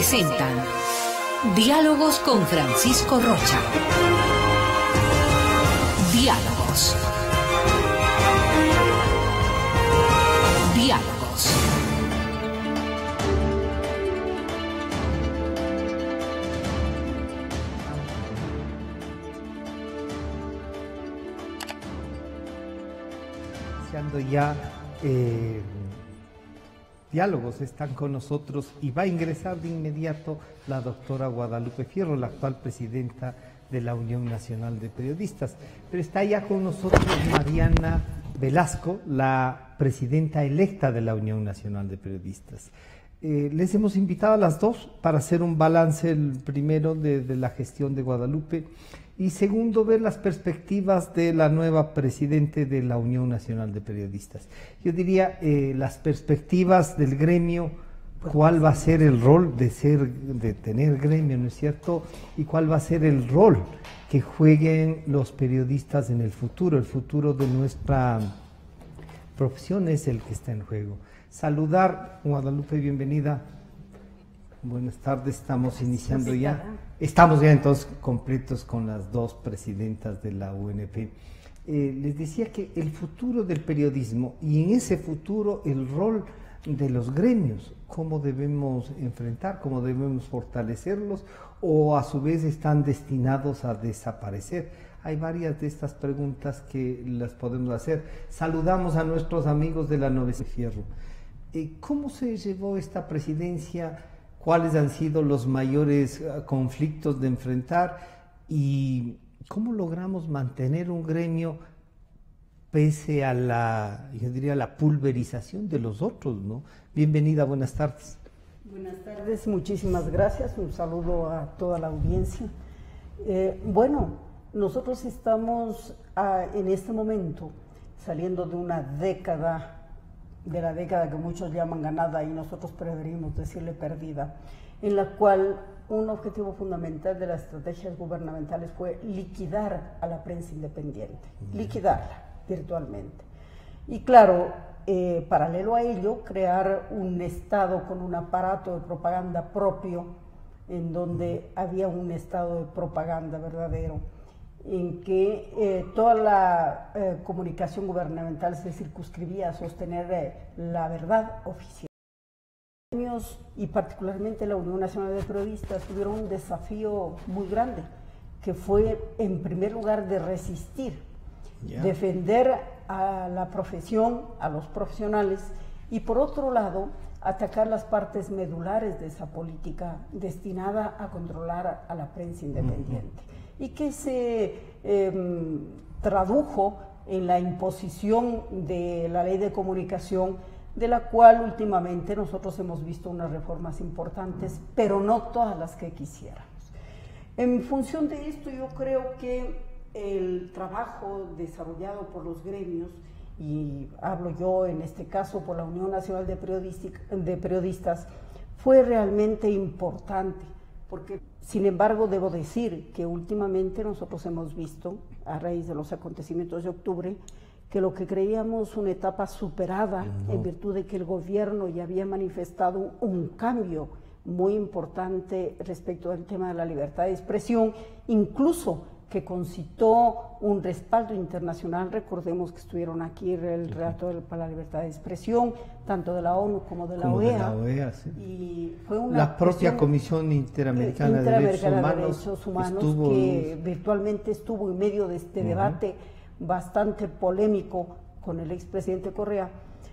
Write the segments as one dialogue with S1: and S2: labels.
S1: presentan Diálogos con Francisco Rocha. Diálogos. Diálogos.
S2: Iniciando ya diálogos, están con nosotros y va a ingresar de inmediato la doctora Guadalupe Fierro, la actual presidenta de la Unión Nacional de Periodistas. Pero está ya con nosotros Mariana Velasco, la presidenta electa de la Unión Nacional de Periodistas. Les hemos invitado a las dos para hacer un balance, el primero de la gestión de Guadalupe y segundo ver las perspectivas de la nueva presidente de la Unión Nacional de Periodistas. Yo diría las perspectivas del gremio, cuál va a ser el rol de tener gremio, ¿no es cierto? Y cuál va a ser el rol que jueguen los periodistas en el futuro de nuestra profesión es el que está en juego. Saludar, Guadalupe, bienvenida. Buenas tardes, estamos iniciando ya. Estamos ya entonces completos con las dos presidentas de la UNP. Les decía que el futuro del periodismo y en ese futuro el rol de los gremios, cómo debemos enfrentar, cómo debemos fortalecerlos o a su vez están destinados a desaparecer. Hay varias de estas preguntas que las podemos hacer. Saludamos a nuestros amigos de la 9 Fierro. ¿Cómo se llevó esta presidencia? ¿Cuáles han sido los mayores conflictos de enfrentar? ¿Y cómo logramos mantener un gremio pese a yo diría, la pulverización de los otros, ¿no? Bienvenida, buenas tardes.
S3: Buenas tardes, muchísimas gracias. Un saludo a toda la audiencia. Bueno, nosotros estamos en este momento saliendo de una década, de la década que muchos llaman ganada y nosotros preferimos decirle perdida, en la cual un objetivo fundamental de las estrategias gubernamentales fue liquidar a la prensa independiente, liquidarla virtualmente. Y claro, paralelo a ello, crear un Estado con un aparato de propaganda propio, en donde había un Estado de propaganda verdadero, en que toda la comunicación gubernamental se circunscribía a sostener la verdad oficial. Y particularmente la Unión Nacional de Periodistas tuvieron un desafío muy grande, que fue en primer lugar de resistir, defender a la profesión, a los profesionales, y por otro lado atacar las partes medulares de esa política destinada a controlar a la prensa independiente. Y que se tradujo en la imposición de la ley de comunicación, de la cual últimamente nosotros hemos visto unas reformas importantes, pero no todas las que quisiéramos. En función de esto, yo creo que el trabajo desarrollado por los gremios, y hablo yo en este caso por la Unión Nacional de Periodistas, fue realmente importante, porque sin embargo debo decir que últimamente nosotros hemos visto, a raíz de los acontecimientos de octubre, que lo que creíamos una etapa superada, en virtud de que el gobierno ya había manifestado un cambio muy importante respecto del tema de la libertad de expresión, incluso que concitó un respaldo internacional. Recordemos que estuvieron aquí el relator para la libertad de expresión, tanto de la ONU como de la OEA.
S2: Sí.
S3: Y fue una
S2: la propia Comisión Interamericana de Derechos Humanos
S3: que virtualmente estuvo en medio de este debate bastante polémico con el expresidente Correa.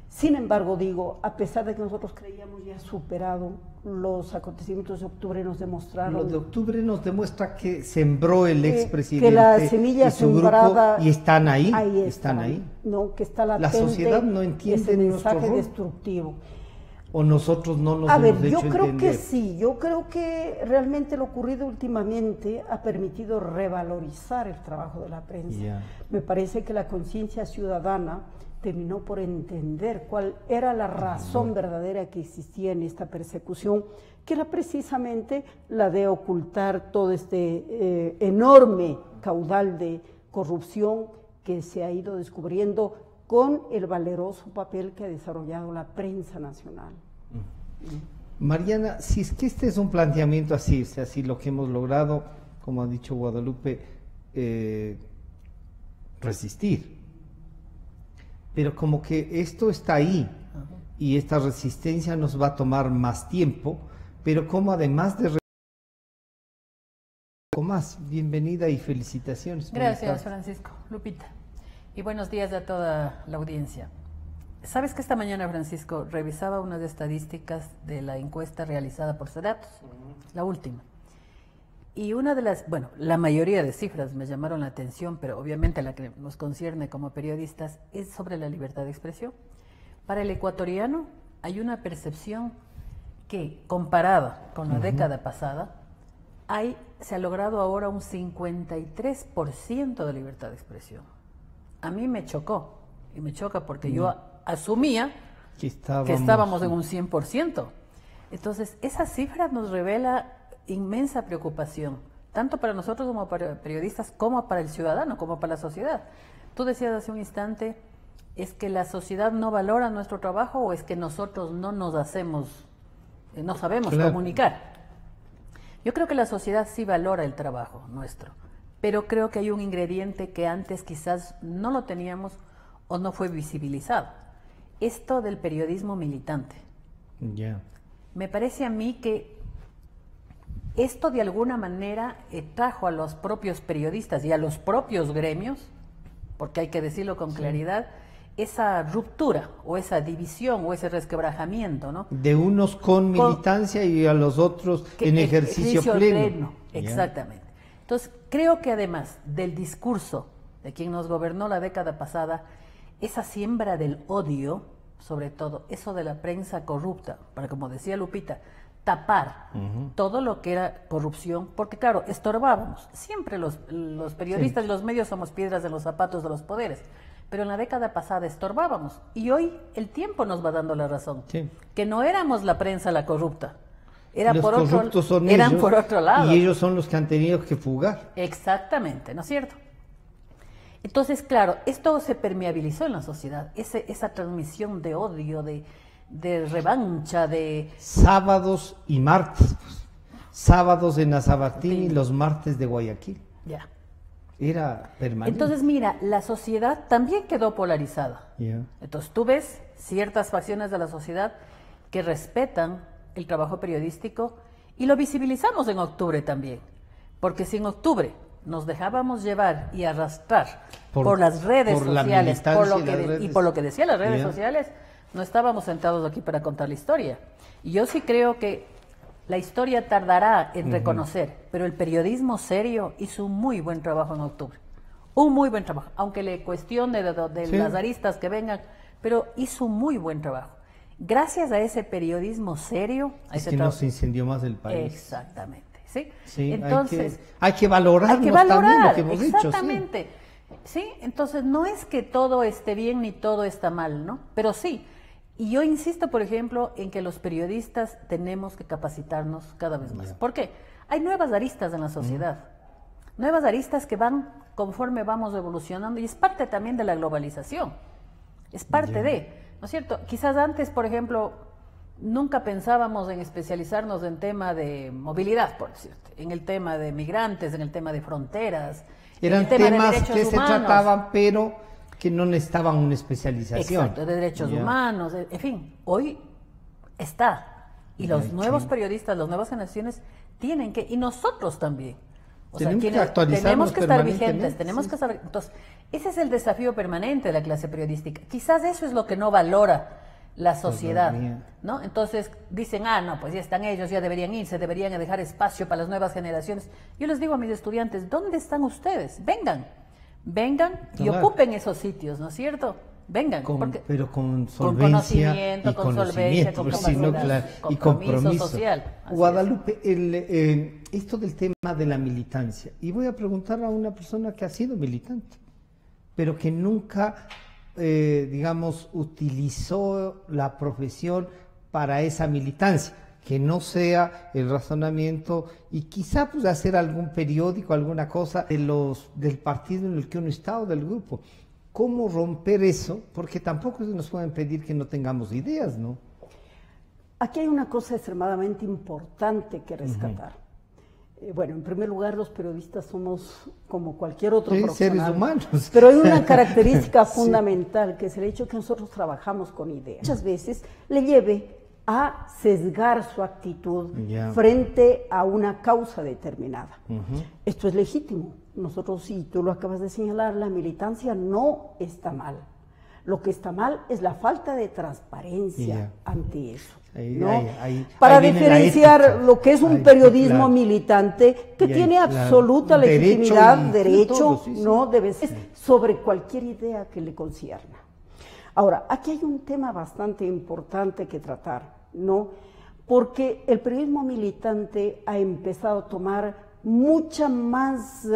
S3: Sin embargo, digo, a pesar de que nosotros creíamos ya superado, los acontecimientos de octubre nos demostraron...
S2: Lo de octubre nos demuestra que sembró el expresidente
S3: que la semilla
S2: y su
S3: sembrada,
S2: grupo, y están ahí,
S3: están ahí. No, que está latente,
S2: la sociedad no entiende
S3: ese mensaje
S2: nuestro rol.
S3: Destructivo.
S2: O nosotros no nos hemos hecho
S3: yo creo
S2: entender.
S3: que sí, yo creo que realmente lo ocurrido últimamente ha permitido revalorizar el trabajo de la prensa. Me parece que la conciencia ciudadana terminó por entender cuál era la razón verdadera que existía en esta persecución, que era precisamente la de ocultar todo este enorme caudal de corrupción que se ha ido descubriendo con el valeroso papel que ha desarrollado la prensa nacional.
S2: Mariana, si es que este es un planteamiento así, o sea, si lo que hemos logrado, como ha dicho Guadalupe, resistir, pero como que esto está ahí y esta resistencia nos va a tomar más tiempo, pero como además de más, bienvenida y felicitaciones.
S4: Gracias, Francisco. Lupita. Y buenos días a toda la audiencia. Sabes que esta mañana, Francisco, revisaba unas estadísticas de la encuesta realizada por Sedatos, la última. Y una de las, bueno, la mayoría de cifras me llamaron la atención, pero obviamente la que nos concierne como periodistas es sobre la libertad de expresión. Para el ecuatoriano hay una percepción que, comparada con la década pasada, se ha logrado ahora un 53% de libertad de expresión. A mí me chocó, y me choca porque yo asumía que estábamos en un 100%. Entonces, esa cifra nos revela inmensa preocupación, tanto para nosotros como para periodistas, como para el ciudadano, como para la sociedad. Tú decías hace un instante, ¿es que la sociedad no valora nuestro trabajo o es que nosotros no nos hacemos, no sabemos comunicar? Yo creo que la sociedad sí valora el trabajo nuestro, pero creo que hay un ingrediente que antes quizás no lo teníamos o no fue visibilizado. Esto del periodismo militante. Me parece a mí que esto de alguna manera trajo a los propios periodistas y a los propios gremios, porque hay que decirlo con claridad, esa ruptura o esa división o ese resquebrajamiento, ¿no? De unos con militancia y a los otros en ejercicio pleno. Exactamente. Entonces, creo que además del discurso de quien nos gobernó la década pasada, esa siembra del odio, sobre todo, eso de la prensa corrupta, para, como decía Lupita, tapar todo lo que era corrupción, porque claro, estorbábamos. Siempre los periodistas y los medios somos piedras en los zapatos de los poderes. Pero en la década pasada estorbábamos y hoy el tiempo nos va dando la razón, que no éramos la prensa la corrupta, eran por otro lado.
S2: Y ellos son los que han tenido que fugar.
S4: Exactamente, ¿no es cierto? Entonces, claro, esto se permeabilizó en la sociedad, esa transmisión de odio, de revancha, de...
S2: Sábados y martes, pues. Sábados en Azabatín y los martes de Guayaquil.
S4: Ya.
S2: Era permanente.
S4: Entonces, mira, la sociedad también quedó polarizada. Entonces, tú ves ciertas facciones de la sociedad que respetan el trabajo periodístico y lo visibilizamos en octubre también. Porque si en octubre nos dejábamos llevar y arrastrar por las redes sociales, por lo que decían las redes sociales, no estábamos sentados aquí para contar la historia. Y yo sí creo que la historia tardará en reconocer, pero el periodismo serio hizo un muy buen trabajo en octubre. Un muy buen trabajo, aunque le cuestione de las aristas que vengan, pero hizo un muy buen trabajo. Gracias a ese periodismo serio...
S2: Es que no se incendió más el país.
S4: Exactamente, ¿sí?
S2: Entonces, hay que valorar también lo que hemos dicho.
S4: Exactamente. Sí, entonces no es que todo esté bien ni todo está mal, ¿no? Pero sí. Y yo insisto, por ejemplo, en que los periodistas tenemos que capacitarnos cada vez más. ¿Por qué? Hay nuevas aristas en la sociedad, nuevas aristas que van conforme vamos evolucionando y es parte también de la globalización, es parte ¿no es cierto? Quizás antes, por ejemplo, nunca pensábamos en especializarnos en tema de movilidad, por decirte, en el tema de migrantes, en el tema de fronteras.
S2: Eran temas que se trataban, pero que no necesitaban una especialización.
S4: Exacto, de derechos humanos, en fin, hoy está. Y los nuevos periodistas, las nuevas generaciones tienen que, y nosotros también. O sea, tenemos que estar vigentes, tenemos que estar... Entonces, ese es el desafío permanente de la clase periodística. Quizás eso es lo que no valora la sociedad, ¿no? Entonces dicen, no, pues ya están ellos, ya deberían irse, deberían dejar espacio para las nuevas generaciones. Yo les digo a mis estudiantes, ¿dónde están ustedes? Vengan y ocupen esos sitios, ¿no es cierto? Vengan.
S2: Pero con solvencia,
S4: con capacidad,
S2: y compromiso
S4: social.
S2: Guadalupe, esto del tema de la militancia, y voy a preguntar a una persona que ha sido militante, pero que nunca, digamos, utilizó la profesión para esa militancia, que no sea el razonamiento y quizá pues hacer algún periódico, alguna cosa del partido en el que uno está o del grupo. ¿Cómo romper eso? Porque tampoco se nos pueden pedir que no tengamos ideas, ¿no?
S3: Aquí hay una cosa extremadamente importante que rescatar. Bueno, en primer lugar, los periodistas somos como cualquier otro profesional,
S2: seres humanos.
S3: pero hay una característica fundamental, que es el hecho que nosotros trabajamos con ideas. Muchas veces le lleve a sesgar su actitud frente a una causa determinada. Esto es legítimo. Nosotros, si tú lo acabas de señalar, la militancia no está mal. Lo que está mal es la falta de transparencia ante eso. Para diferenciar lo que es un periodismo militante, que tiene absoluta legitimidad, derecho, no debe ser sobre cualquier idea que le concierna. Ahora, aquí hay un tema bastante importante que tratar, ¿no? Porque el periodismo militante ha empezado a tomar mucha más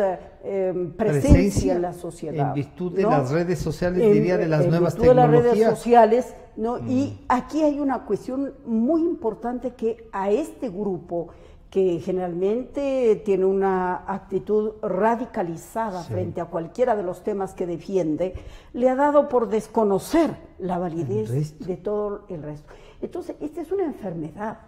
S3: presencia en la sociedad.
S2: En virtud de las redes sociales, diría, de las nuevas
S3: tecnologías. De las redes sociales, ¿no? Y aquí hay una cuestión muy importante, que a este grupo, que generalmente tiene una actitud radicalizada frente a cualquiera de los temas que defiende, le ha dado por desconocer la validez de todo el resto. Entonces, esta es una enfermedad,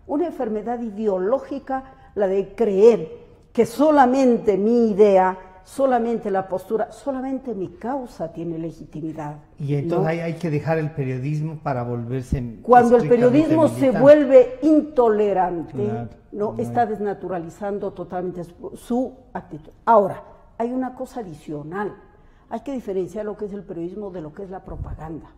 S3: una enfermedad ideológica, la de creer que solamente mi idea, solamente la postura, solamente mi causa tiene legitimidad.
S2: Y entonces hay que dejar el periodismo para volverse...
S3: Cuando el periodismo se vuelve intolerante, está desnaturalizando totalmente su actitud. Ahora, hay una cosa adicional. Hay que diferenciar lo que es el periodismo de lo que es la propaganda.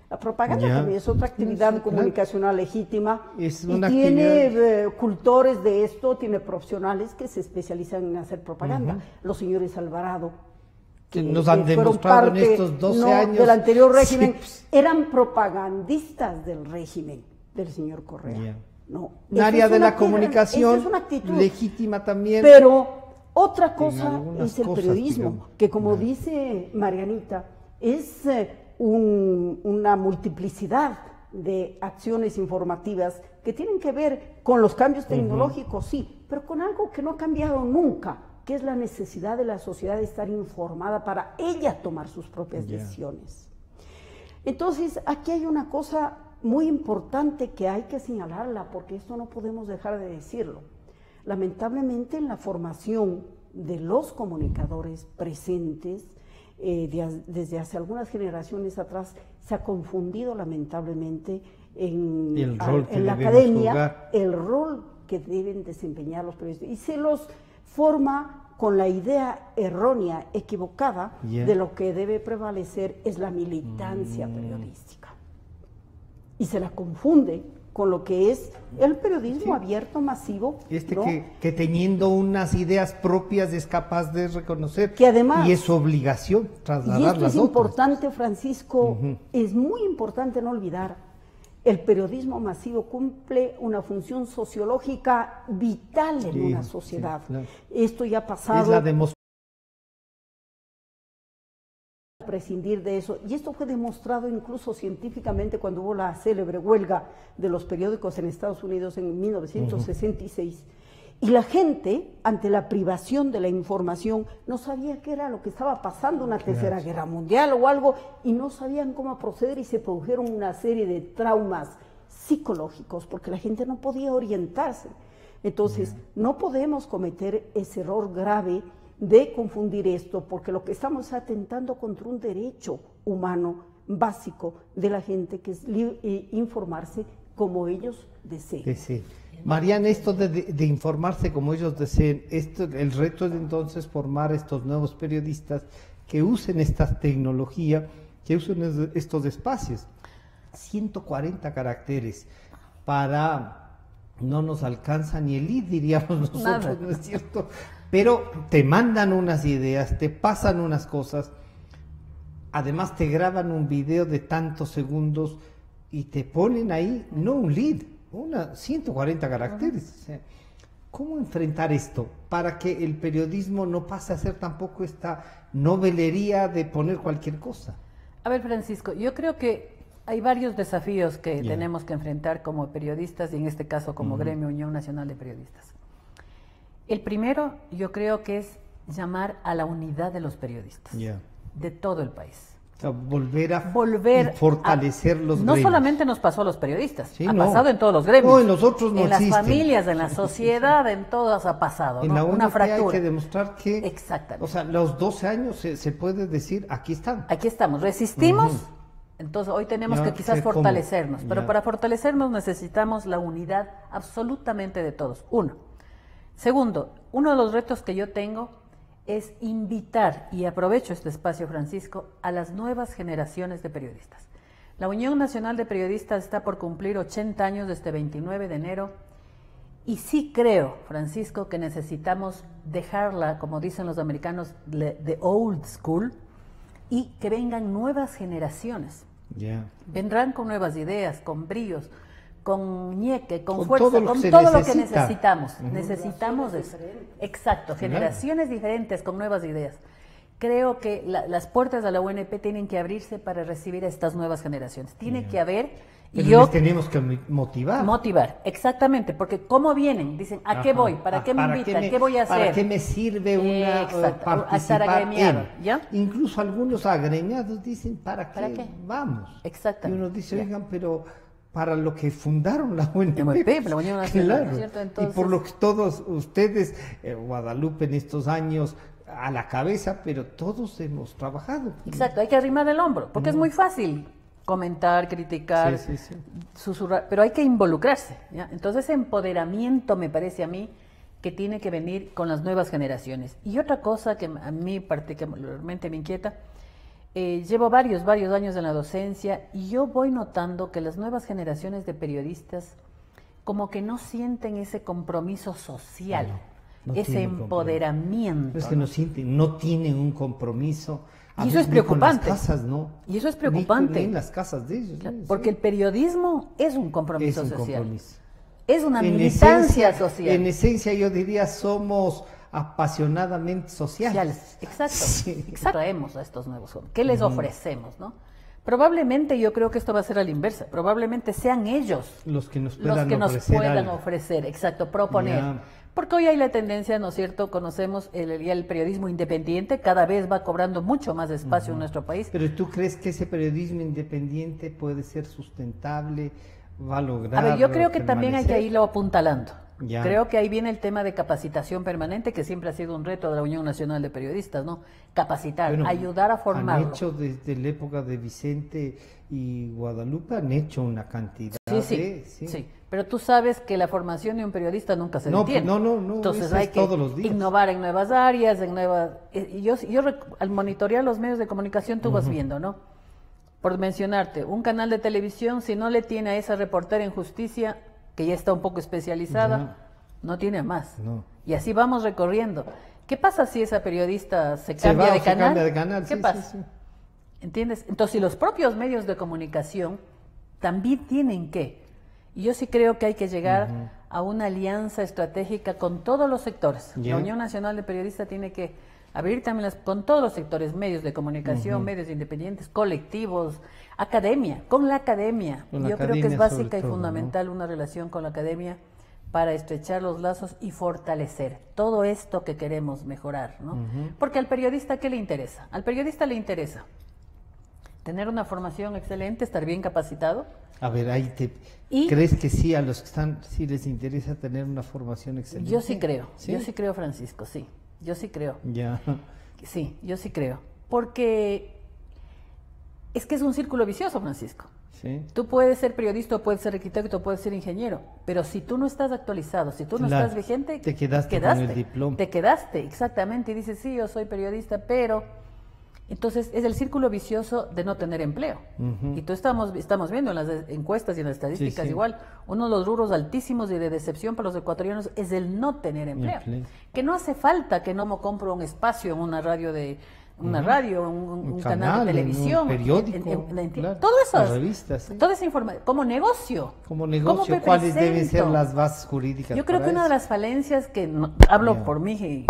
S3: La propaganda también es otra actividad comunicacional legítima, y tiene cultores de esto, tiene profesionales que se especializan en hacer propaganda. Los señores Alvarado,
S2: que nos han demostrado en estos 12 años
S3: del anterior régimen, eran propagandistas del régimen del señor Correa.
S2: Un área de la comunicación legítima también.
S3: Pero otra cosa es el periodismo, que como dice Marianita, es una multiplicidad de acciones informativas que tienen que ver con los cambios tecnológicos, sí, pero con algo que no ha cambiado nunca, que es la necesidad de la sociedad de estar informada para ella tomar sus propias decisiones. Entonces, aquí hay una cosa muy importante que hay que señalarla, porque esto no podemos dejar de decirlo. Lamentablemente, en la formación de los comunicadores presentes, desde hace algunas generaciones atrás, se ha confundido lamentablemente en la academia el rol que deben desempeñar los periodistas, y se los forma con la idea errónea, equivocada, de lo que debe prevalecer es la militancia periodística, y se la confunde con lo que es el periodismo abierto, masivo.
S2: Que teniendo unas ideas propias es capaz de reconocer,
S3: que además,
S2: y es su obligación trasladarlas.
S3: Y esto es importante, Francisco, es muy importante no olvidar, el periodismo masivo cumple una función sociológica vital en una sociedad. Esto ya ha pasado.
S2: Es la demostración.
S3: Prescindir de eso, y esto fue demostrado incluso científicamente cuando hubo la célebre huelga de los periódicos en Estados Unidos en 1966, y la gente, ante la privación de la información, no sabía qué era lo que estaba pasando, una tercera guerra mundial o algo, y no sabían cómo proceder, y se produjeron una serie de traumas psicológicos porque la gente no podía orientarse. Entonces, no podemos cometer ese error grave de confundir esto, porque lo que estamos atentando contra un derecho humano básico de la gente, que es informarse como ellos deseen.
S2: Mariana, esto de informarse como ellos deseen, el reto es entonces formar estos nuevos periodistas que usen esta tecnología, que usen estos espacios. 140 caracteres para... no nos alcanza ni el lead, diríamos nosotros, ¿no es cierto? Pero te mandan unas ideas, te pasan unas cosas, además te graban un video de tantos segundos y te ponen ahí, no un lead, 140 caracteres. O sea, ¿cómo enfrentar esto para que el periodismo no pase a ser tampoco esta novelería de poner cualquier cosa?
S4: A ver, Francisco, yo creo que hay varios desafíos que tenemos que enfrentar como periodistas, y en este caso como gremio Unión Nacional de Periodistas. El primero, yo creo que es llamar a la unidad de los periodistas, de todo el país.
S2: O sea, volver a
S4: fortalecer
S2: los
S4: no
S2: gremios.
S4: solamente nos pasó a los periodistas,
S2: Sí,
S4: ha
S2: no.
S4: pasado en todos los gremios.
S2: No, en los otros no
S4: en las
S2: existen.
S4: familias, en la sociedad, en todas ha pasado,
S2: En
S4: ¿no?
S2: la
S4: Una
S2: ONP
S4: fractura.
S2: hay que demostrar que,
S4: Exactamente.
S2: o sea, los 12 años se puede decir, aquí están.
S4: Aquí estamos, resistimos, entonces hoy tenemos
S2: Ya
S4: que quizás
S2: sé cómo.
S4: fortalecernos, pero
S2: Ya.
S4: para fortalecernos necesitamos la unidad absolutamente de todos. Uno. Segundo, uno de los retos que yo tengo es invitar, y aprovecho este espacio, Francisco, a las nuevas generaciones de periodistas. La Unión Nacional de Periodistas está por cumplir 80 años desde 29 de enero, y sí creo, Francisco, que necesitamos dejarla, como dicen los americanos, the old school, y que vengan nuevas generaciones.
S2: Ya.
S4: Vendrán con nuevas ideas, con bríos, con ñeque, con
S2: Con
S4: fuerza,
S2: todo lo
S4: con
S2: que se
S4: todo lo que
S2: necesita.
S4: necesitamos. Necesitamos eso. Exacto, generaciones diferentes con nuevas ideas. Creo que las puertas de la UNP tienen que abrirse para recibir a estas nuevas generaciones. Tiene que haber, y
S2: Pero
S4: yo
S2: les tenemos que motivar.
S4: motivar, exactamente, porque ¿cómo vienen? Dicen, ¿a qué
S2: Ajá.
S4: voy? ¿Para qué me invitan? ¿Qué voy a hacer?
S2: ¿Para qué me sirve una
S4: Exacto, a estar
S2: participar
S4: agremiado,
S2: en?
S4: ¿ya?
S2: Incluso algunos agremiados dicen, ¿para qué vamos?
S4: Exactamente.
S2: Y uno dice,
S4: Ya.
S2: oigan, pero para lo que fundaron la UNP.
S4: La Unión Nacional,
S2: Claro.
S4: ¿cierto?
S2: Y
S4: Entonces,
S2: por lo que todos ustedes, Guadalupe en estos años, a la cabeza, pero todos hemos trabajado.
S4: exacto, hay que arrimar el hombro, porque es muy fácil comentar, criticar,
S2: Sí, sí, sí.
S4: susurrar, pero hay que involucrarse, ¿ya? Entonces ese empoderamiento me parece a mí que tiene que venir con las nuevas generaciones. Y otra cosa que a mí particularmente me inquieta, llevo varios años en la docencia y yo voy notando que las nuevas generaciones de periodistas como que no sienten ese compromiso social,
S2: No
S4: ese
S2: tienen
S4: empoderamiento.
S2: No es que no sienten, no tienen un compromiso. A
S4: Y eso es
S2: veces ni con
S4: preocupante.
S2: las casas, ¿no?
S4: Y eso es
S2: Ni
S4: preocupante.
S2: en las casas de ellos. ¿no?
S4: Porque
S2: Sí.
S4: el periodismo es un compromiso
S2: Es un
S4: social.
S2: compromiso.
S4: Es una
S2: En
S4: militancia
S2: esencia,
S4: social.
S2: En esencia, yo diría, somos apasionadamente sociales.
S4: Sociales. Exacto.
S2: Sí.
S4: Exacto. Traemos a estos nuevos jóvenes. ¿Qué les ofrecemos, no? Probablemente yo creo que esto va a ser a la inversa. Probablemente sean ellos
S2: Los que nos
S4: los
S2: puedan
S4: que nos
S2: ofrecer
S4: puedan
S2: algo.
S4: ofrecer, exacto, proponer.
S2: Ya.
S4: Porque hoy hay la tendencia, ¿no es cierto? Conocemos el periodismo independiente, cada vez va cobrando mucho más espacio en nuestro país.
S2: Pero ¿tú crees que ese periodismo independiente puede ser sustentable, va a lograr?
S4: A ver, yo creo que también hay que
S2: permanecer?
S4: irlo apuntalando.
S2: Ya.
S4: Creo que ahí viene el tema de capacitación permanente, que siempre ha sido un reto de la Unión Nacional de Periodistas, ¿no? Capacitar,
S2: Bueno,
S4: ayudar a formarlo.
S2: Han hecho desde la época de Vicente y Guadalupe, han hecho una cantidad
S4: Sí. Pero tú sabes que la formación de un periodista nunca se
S2: No,
S4: detiene.
S2: no,
S4: Entonces
S2: eso
S4: hay
S2: es
S4: que
S2: todos los días.
S4: innovar en nuevas áreas, en nuevas... Y yo al monitorear los medios de comunicación tú vas viendo, ¿no? Por mencionarte, un canal de televisión, si no le tiene a esa reportera en justicia, que ya está un poco especializada,
S2: Ya.
S4: no tiene a más.
S2: No.
S4: Y así vamos recorriendo. ¿Qué pasa si esa periodista se
S2: Se
S4: cambia
S2: va o
S4: de
S2: se
S4: canal?
S2: cambia de canal,
S4: ¿Qué
S2: sí,
S4: pasa?
S2: sí, sí.
S4: ¿Entiendes? Entonces, si los propios medios de comunicación también tienen que, y yo sí creo que hay que llegar a una alianza estratégica con todos los sectores.
S2: Ya.
S4: La Unión Nacional de Periodistas tiene que abrir también con todos los sectores, medios de comunicación, medios independientes, colectivos, academia, con la academia.
S2: Con la
S4: Yo creo que
S2: academia
S4: es básica
S2: sobre
S4: y
S2: todo,
S4: fundamental una relación con la academia para estrechar los lazos y fortalecer todo esto que queremos mejorar, ¿no? Porque al periodista, ¿qué le interesa? Al periodista le interesa tener una formación excelente, estar bien capacitado.
S2: A ver, ahí
S4: Y-
S2: ¿crees que sí a los que están, sí les interesa tener una formación excelente?
S4: Yo sí creo,
S2: ¿Sí?
S4: yo sí creo, Francisco, sí, yo sí creo.
S2: Ya.
S4: Sí, yo sí creo. Porque es que es un círculo vicioso, Francisco.
S2: Sí.
S4: Tú puedes ser periodista, o puedes ser arquitecto, o puedes ser ingeniero, pero si tú no estás actualizado, si tú no
S2: Claro,
S4: estás vigente,
S2: te quedaste con el diploma.
S4: Te quedaste, exactamente, y dices, sí, yo soy periodista, pero... Entonces, es el círculo vicioso de no tener empleo. Y tú estamos viendo en las encuestas y en las estadísticas
S2: sí.
S4: igual, uno de los rubros altísimos y de decepción para los ecuatorianos es el no tener empleo. Que no hace falta que no me compro un espacio en una radio un canal de televisión,
S2: un periódico, claro,
S4: todo eso,
S2: las revistas, sí.
S4: toda esa información, como negocio.
S2: Como
S4: ¿Cómo
S2: negocio,
S4: me
S2: ¿cuáles deben ser
S4: presento?
S2: las bases jurídicas?
S4: Yo creo
S2: para
S4: que una de
S2: eso?
S4: las falencias que hablo
S2: Ya.
S4: por mi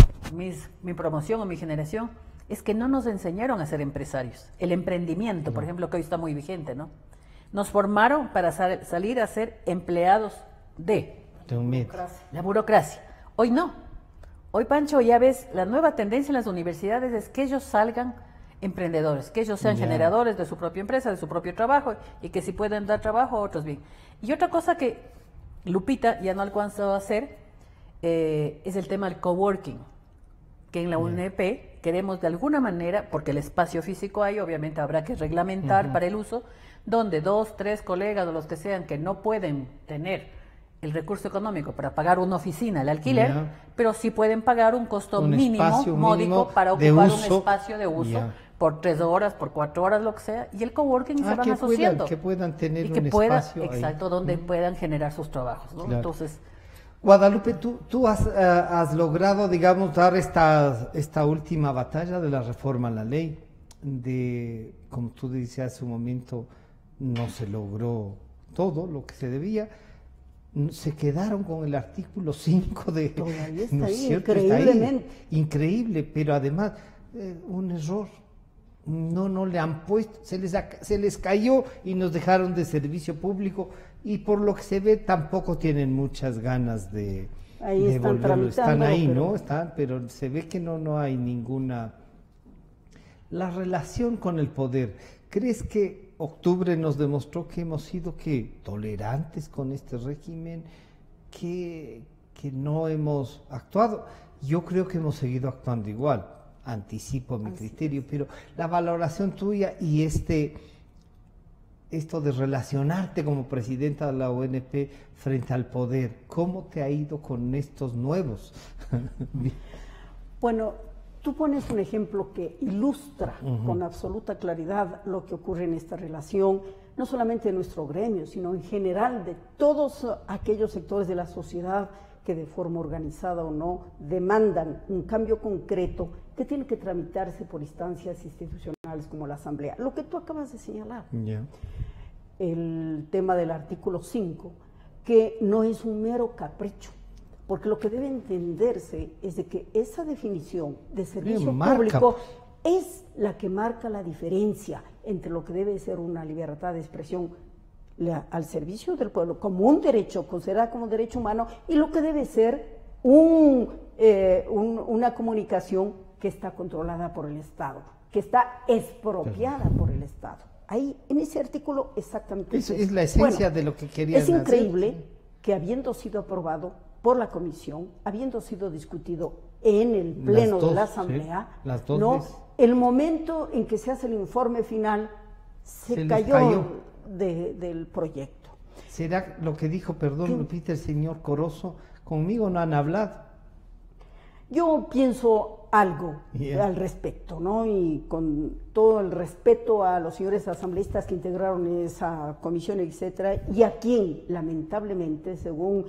S4: promoción o mi generación es que no nos enseñaron a ser empresarios. El emprendimiento, por ejemplo, que hoy está muy vigente, ¿no? Nos formaron para salir a ser empleados de
S2: un medio.
S4: la burocracia. Hoy no. Hoy, Pancho, ya ves, la nueva tendencia en las universidades es que ellos salgan emprendedores, que ellos sean generadores de su propia empresa, de su propio trabajo, y que si pueden dar trabajo a otros, bien. Y otra cosa que Lupita ya no alcanzó a hacer es el tema del coworking, que en la UNEP queremos de alguna manera, porque el espacio físico hay, obviamente habrá que reglamentar para el uso, donde 2, 3 colegas o los que sean que no pueden tener el recurso económico para pagar una oficina, el alquiler, pero sí pueden pagar un costo mínimo, módico, para ocupar un espacio de uso por 3 horas, por 4 horas, lo que sea, y el coworking se van asociando.
S2: Que puedan tener
S4: y que
S2: un
S4: puedan,
S2: espacio
S4: exacto,
S2: ahí.
S4: donde puedan generar sus trabajos, ¿no?
S2: Claro.
S4: Entonces,
S2: Guadalupe, tú has logrado, digamos, dar esta última batalla de la reforma a la ley, como tú decías hace un momento, no se logró todo lo que se debía. Se quedaron con el artículo 5 de...
S3: Todavía está
S2: ¿no es
S3: ahí,
S2: cierto?
S3: increíblemente.
S2: Está ahí, increíble, pero además un error. No le han puesto, se les cayó y nos dejaron de servicio público, y por lo que se ve tampoco tienen muchas ganas de
S3: están
S2: volverlo. Están ahí,
S3: pero...
S2: ¿no? Pero se ve que no hay ninguna... La relación con el poder. ¿Crees que octubre nos demostró que hemos sido tolerantes con este régimen, que no hemos actuado? Yo creo que hemos seguido actuando igual, anticipo mi criterio, pero la valoración tuya y esto de relacionarte como presidenta de la ONP frente al poder, ¿cómo te ha ido con estos nuevos?
S3: Bueno, tú pones un ejemplo que ilustra con absoluta claridad lo que ocurre en esta relación, no solamente de nuestro gremio, sino en general de todos aquellos sectores de la sociedad que de forma organizada o no demandan un cambio concreto que tiene que tramitarse por instancias institucionales como la Asamblea. Lo que tú acabas de señalar, el tema del artículo 5, que no es un mero capricho, porque lo que debe entenderse es de que esa definición de servicio público es la que marca la diferencia entre lo que debe ser una libertad de expresión al servicio del pueblo como un derecho, considerado como derecho humano, y lo que debe ser una comunicación que está controlada por el Estado, que está expropiada por el Estado. Ahí, en ese artículo, exactamente.
S2: Eso es la esencia de lo que querían hacer.
S3: Es increíble que, habiendo sido aprobado por la Comisión, habiendo sido discutido en el Pleno de la Asamblea, el momento en que se hace el informe final se cayó del proyecto.
S2: ¿Será lo que dijo, perdón, Lupita, el señor Corozo? Conmigo no han hablado.
S3: Yo pienso algo al respecto, ¿no? Y con todo el respeto a los señores asambleístas que integraron esa comisión, etcétera, y a quien, lamentablemente, según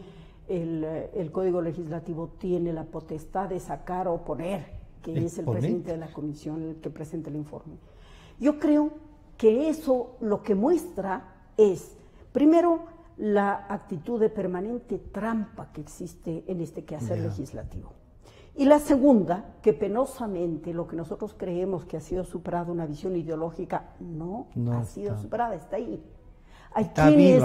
S3: el Código Legislativo, tiene la potestad de sacar o poner, que es el presidente de la comisión el que presenta el informe. Yo creo que eso lo que muestra es, primero, la actitud de permanente trampa que existe en este quehacer legislativo. Y la segunda, que penosamente lo que nosotros creemos que ha sido superada una visión ideológica, no ha sido superada, está ahí. Hay quienes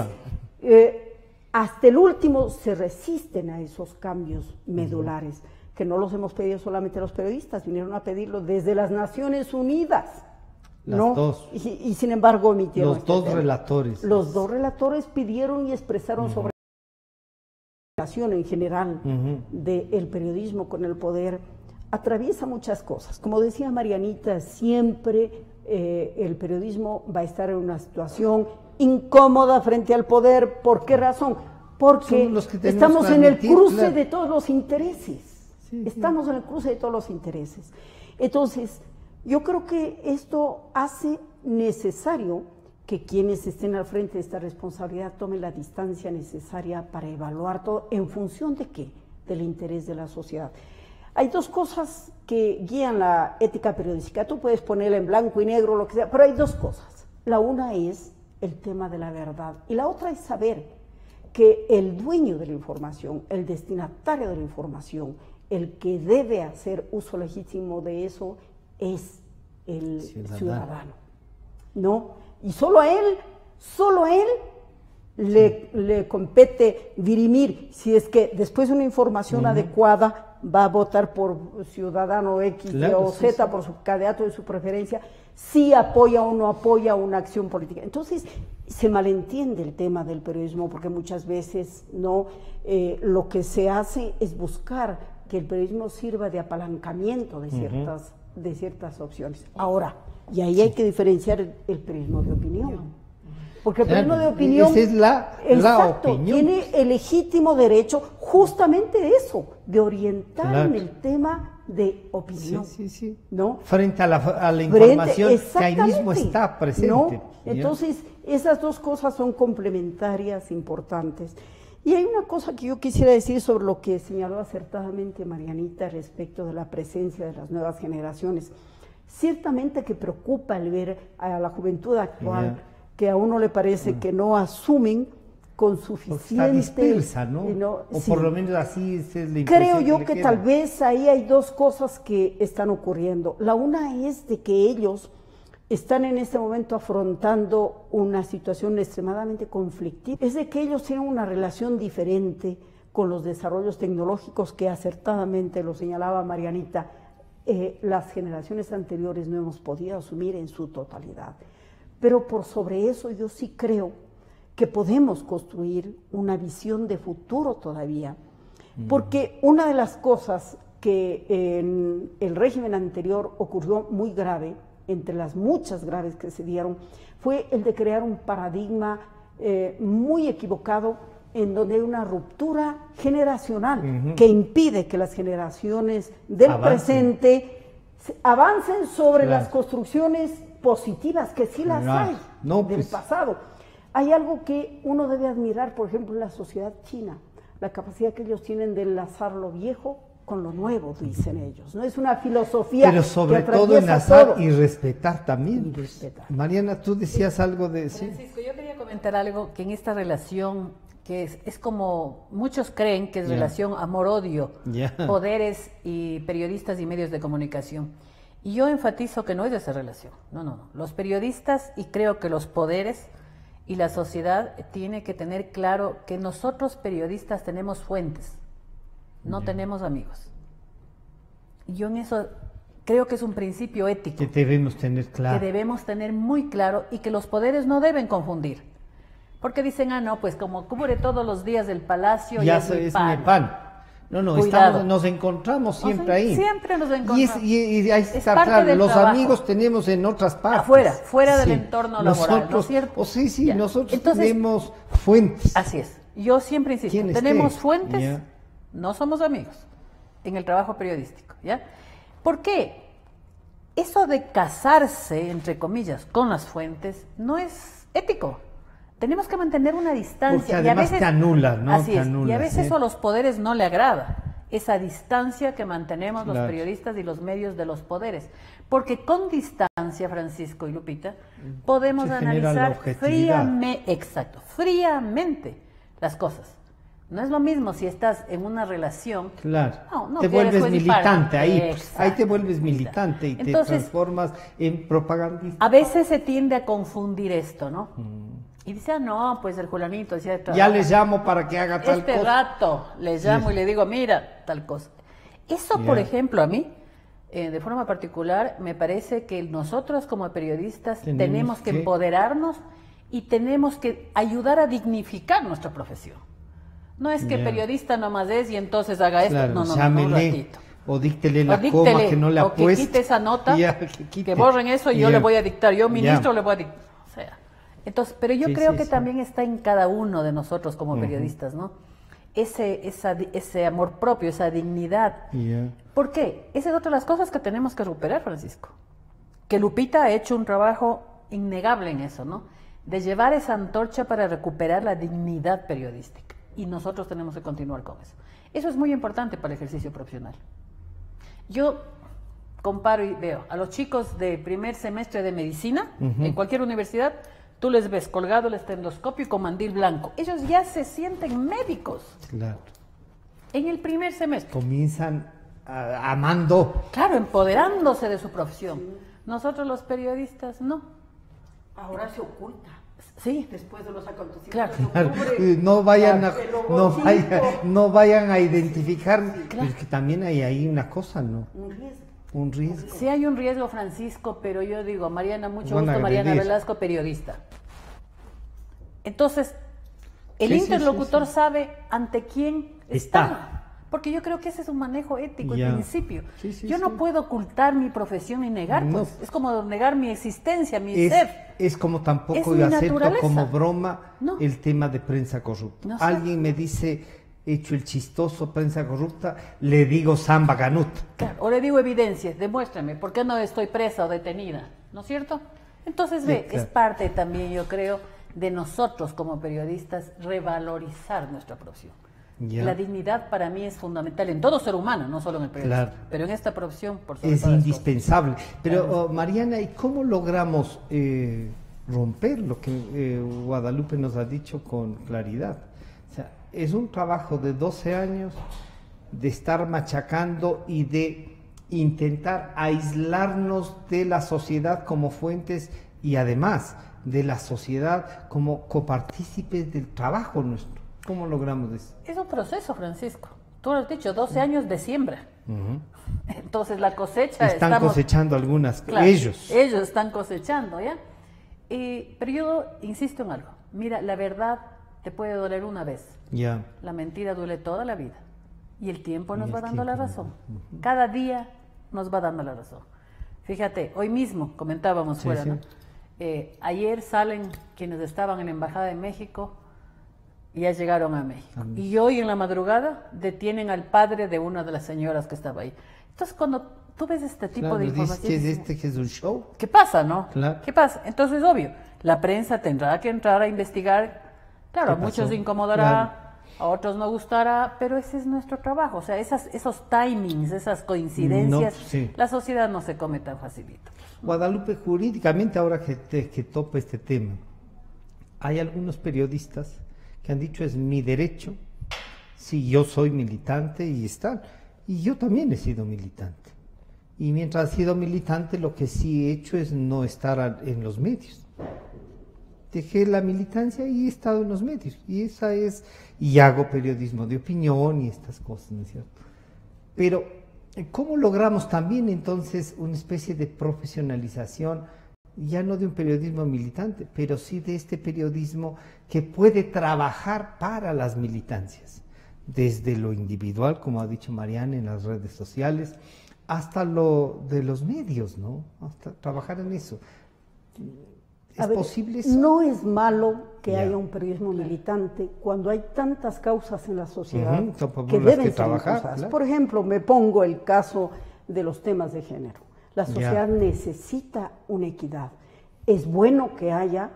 S3: hasta el último se resisten a esos cambios medulares, que no los hemos pedido solamente los periodistas, vinieron a pedirlo desde las Naciones Unidas.
S2: Dos.
S3: Y sin embargo omitieron
S2: los dos relatores.
S3: Los dos relatores pidieron y expresaron sobre la relación en general del periodismo con el poder. Atraviesa muchas cosas. Como decía Marianita, siempre el periodismo va a estar en una situación incómoda frente al poder. ¿Por qué razón? Porque estamos en el cruce de todos los intereses. Estamos en el cruce de todos los intereses. Entonces, yo creo que esto hace necesario que quienes estén al frente de esta responsabilidad tomen la distancia necesaria para evaluar todo. ¿En función de qué? Del interés de la sociedad. Hay dos cosas que guían la ética periodística. Tú puedes ponerla en blanco y negro, lo que sea, pero hay dos cosas. La una es el tema de la verdad y la otra es saber que el dueño de la información, el destinatario de la información, el que debe hacer uso legítimo de eso es el ciudadano, ¿no? Y solo a él le compete dirimir si es que después de una información adecuada va a votar por ciudadano X
S2: Claro,
S3: o
S2: sí,
S3: Z,
S2: sí.
S3: por su candidato de su preferencia, si apoya o no apoya una acción política. Entonces, se malentiende el tema del periodismo porque muchas veces no lo que se hace es buscar que el periodismo sirva de apalancamiento de ciertas opciones. Ahora, y ahí hay que diferenciar el periodismo de opinión. Porque el periodismo de opinión,
S2: esa es la
S3: exacto,
S2: opinión.
S3: tiene el legítimo derecho justamente de eso, de orientar
S2: Claro.
S3: en el tema de opinión.
S2: Sí, sí, sí.
S3: ¿No?
S2: Frente a la información que ahí mismo
S3: exactamente,
S2: está presente.
S3: ¿no?
S2: ¿ya?
S3: Entonces, esas dos cosas son complementarias, importantes. Y hay una cosa que yo quisiera decir sobre lo que señaló acertadamente Marianita respecto de la presencia de las nuevas generaciones. Ciertamente que preocupa el ver a la juventud actual, que a uno le parece que no asumen con
S2: Porque
S3: suficiente...
S2: está dispersa, ¿no? O
S3: sí.
S2: por lo menos así es la impresión
S3: Creo yo
S2: le
S3: que
S2: queda.
S3: tal vez ahí hay dos cosas que están ocurriendo. La una es de que ellos están en este momento afrontando una situación extremadamente conflictiva. Es de que ellos tienen una relación diferente con los desarrollos tecnológicos que acertadamente lo señalaba Marianita. Las generaciones anteriores no hemos podido asumir en su totalidad. Pero por sobre eso yo sí creo que podemos construir una visión de futuro todavía. Porque una de las cosas que en el régimen anterior ocurrió muy grave, entre las muchas graves que se dieron, fue el de crear un paradigma muy equivocado en donde hay una ruptura generacional que impide que las generaciones del presente avancen sobre las construcciones positivas, que sí las hay del pasado. Hay algo que uno debe admirar, por ejemplo, en la sociedad china, la capacidad que ellos tienen de enlazar lo viejo con lo nuevo, dicen ellos. No es una filosofía.
S2: Pero sobre
S3: que
S2: todo
S3: atraviesa
S2: enlazar
S3: todo.
S2: y respetar también.
S3: Y respetar.
S2: Mariana, tú decías algo de... ¿sí?
S4: Francisco, yo quería comentar algo que en esta relación, que es como muchos creen que es relación amor-odio, poderes y periodistas y medios de comunicación. Y yo enfatizo que no es esa relación. No. Los periodistas y creo que los poderes y la sociedad tiene que tener claro que nosotros periodistas tenemos fuentes, no tenemos amigos. Yo en eso creo que es un principio ético.
S2: Que debemos tener claro.
S4: Que debemos tener muy claro y que los poderes no deben confundir. Porque dicen, no, pues como cubre todos los días del palacio,
S2: ya
S4: es mi
S2: es
S4: pan.
S2: mi pan. No, nos encontramos siempre ahí.
S4: Siempre nos encontramos.
S2: Y ahí está
S4: parte
S2: claro,
S4: del
S2: los
S4: trabajo.
S2: amigos tenemos en otras partes.
S4: Fuera del entorno laboral, ¿no es cierto?
S2: Nosotros
S4: Entonces,
S2: tenemos fuentes.
S4: Así es. Yo siempre insisto,
S2: ¿Quién
S4: tenemos
S2: esté?
S4: fuentes, no somos amigos en el trabajo periodístico, ¿ya? ¿Por qué? Eso de casarse, entre comillas, con las fuentes no es ético. Tenemos que mantener una distancia.
S2: Porque además
S4: y a veces,
S2: te anula, ¿no?
S4: Así
S2: te
S4: es.
S2: anula,
S4: Y a veces eso a los poderes no le agrada. Esa distancia que mantenemos los periodistas y los medios de los poderes. Porque con distancia, Francisco y Lupita, podemos analizar fríamente las cosas. No es lo mismo si estás en una relación.
S2: Claro.
S4: No
S2: te
S4: quieres
S2: vuelves militante ahí.
S4: Exacto.
S2: Ahí te vuelves militante y
S4: entonces,
S2: te transformas en propagandista.
S4: A veces se tiende a confundir esto, ¿no? Y dice, no, pues el fulanito decía de
S2: ya les llamo para que haga tal cosa.
S4: Rato les llamo y le digo, mira, tal cosa. Eso, por ejemplo, a mí, de forma particular, me parece que nosotros como periodistas tenemos que empoderarnos y tenemos que ayudar a dignificar nuestra profesión. No es que periodista nomás es y entonces haga esto. No, un ratito.
S2: O díctele la coma que no le ha puesto.
S4: O que quite esa nota, que borren eso y yo le voy a dictar. Yo, ministro, le voy a dictar. O sea, entonces, pero yo creo que también está en cada uno de nosotros como periodistas, ¿no? Ese amor propio, esa dignidad. ¿Por qué? Esa es otra de las cosas que tenemos que recuperar, Francisco. Que Lupita ha hecho un trabajo innegable en eso, ¿no? De llevar esa antorcha para recuperar la dignidad periodística. Y nosotros tenemos que continuar con eso. Eso es muy importante para el ejercicio profesional. Yo comparo y veo a los chicos de primer semestre de medicina, en cualquier universidad, tú les ves colgado el estetoscopio y con mandil blanco. Ellos ya se sienten médicos.
S2: Claro.
S4: En el primer semestre.
S2: Comienzan amando.
S4: Claro, empoderándose de su profesión. Nosotros los periodistas, no.
S3: Ahora se oculta.
S4: Sí.
S3: Después de los acontecimientos.
S4: Claro.
S2: No vayan a... no vayan a identificar, pero es que también hay ahí una cosa, ¿no? Un riesgo.
S4: Sí hay un riesgo, Francisco, pero yo digo, Mariana, mucho
S2: Van a
S4: gusto, Mariana
S2: agredir.
S4: Velasco, periodista. Entonces, el
S2: Sí, sí,
S4: interlocutor
S2: sí.
S4: sabe ante quién está. Porque yo creo que ese es un manejo ético,
S2: Ya.
S4: el principio.
S2: Sí,
S4: Yo no
S2: sí.
S4: puedo ocultar mi profesión y negar,
S2: No.
S4: pues. Es como negar mi existencia, mi ser.
S2: Es como tampoco
S4: Es
S2: yo
S4: mi
S2: acepto
S4: naturaleza.
S2: como broma
S4: No.
S2: el tema de prensa corrupta.
S4: No sé.
S2: Alguien me dice, hecho el chistoso prensa corrupta, le digo samba ganut.
S4: Claro, o le digo evidencias, demuéstrame, ¿por qué no estoy presa o detenida? ¿No es cierto? Entonces, ve,
S2: claro.
S4: es parte también, yo creo, de nosotros como periodistas revalorizar nuestra profesión.
S2: Ya.
S4: La dignidad para mí es fundamental en todo ser humano, no solo en el periodismo,
S2: Claro.
S4: pero en esta profesión, por sobre
S2: Es
S4: todas las cosas.
S2: indispensable. Pero, Mariana, ¿y cómo logramos romper lo que Guadalupe nos ha dicho con claridad? O sea, es un trabajo de 12 años de estar machacando y de intentar aislarnos de la sociedad como fuentes y además de la sociedad como copartícipes del trabajo nuestro. ¿Cómo logramos eso?
S4: Es un proceso, Francisco. Tú lo has dicho, 12 años de siembra. Entonces la cosecha...
S2: Están cosechando algunas,
S4: Claro,
S2: ellos.
S4: Ellos están cosechando, ¿ya? Pero yo insisto en algo. Mira, la verdad te puede doler una vez.
S2: Ya.
S4: La mentira duele toda la vida. Y el tiempo nos
S2: Y
S4: va
S2: el
S4: dando la
S2: tiempo,
S4: razón. Cada día nos va dando la razón. Fíjate, hoy mismo comentábamos
S2: Sí,
S4: fuera,
S2: sí.
S4: ¿no? Ayer salen quienes estaban en la Embajada de México y ya llegaron a México. Y hoy en la madrugada detienen al padre de una de las señoras que estaba ahí. Entonces, cuando tú ves este tipo
S2: Claro,
S4: de
S2: dices
S4: información...
S2: que es un show.
S4: ¿Qué pasa, no?
S2: Claro.
S4: ¿Qué pasa? Entonces, obvio, la prensa tendrá que entrar a investigar. Claro, a
S2: ¿Qué
S4: muchos
S2: pasó?
S4: incomodará, a otros no gustará, pero ese es nuestro trabajo. O sea, esos timings, esas coincidencias,
S2: No, sí.
S4: la sociedad no se come tan facilito.
S2: Guadalupe, jurídicamente, ahora que topa este tema, hay algunos periodistas que han dicho es mi derecho, si yo soy militante y están, y yo también he sido militante. Y mientras he sido militante, lo que sí he hecho es no estar en los medios. Dejé la militancia y he estado en los medios. Y hago periodismo de opinión y estas cosas, ¿no es cierto? Pero, ¿cómo logramos también entonces una especie de profesionalización, ya no de un periodismo militante, pero sí de este periodismo que puede trabajar para las militancias? Desde lo individual, como ha dicho Mariana, en las redes sociales, hasta lo de los medios, ¿no? Hasta trabajar en eso. ¿Es posible eso?
S3: No es malo que
S2: Ya.
S3: haya un periodismo militante cuando hay tantas causas en la sociedad
S2: Ujú, son por
S3: que
S2: las
S3: deben
S2: que
S3: ser
S2: trabajar,
S3: impulsadas.
S2: claro.
S3: Por ejemplo, me pongo el caso de los temas de género. La sociedad necesita una equidad. Es bueno que haya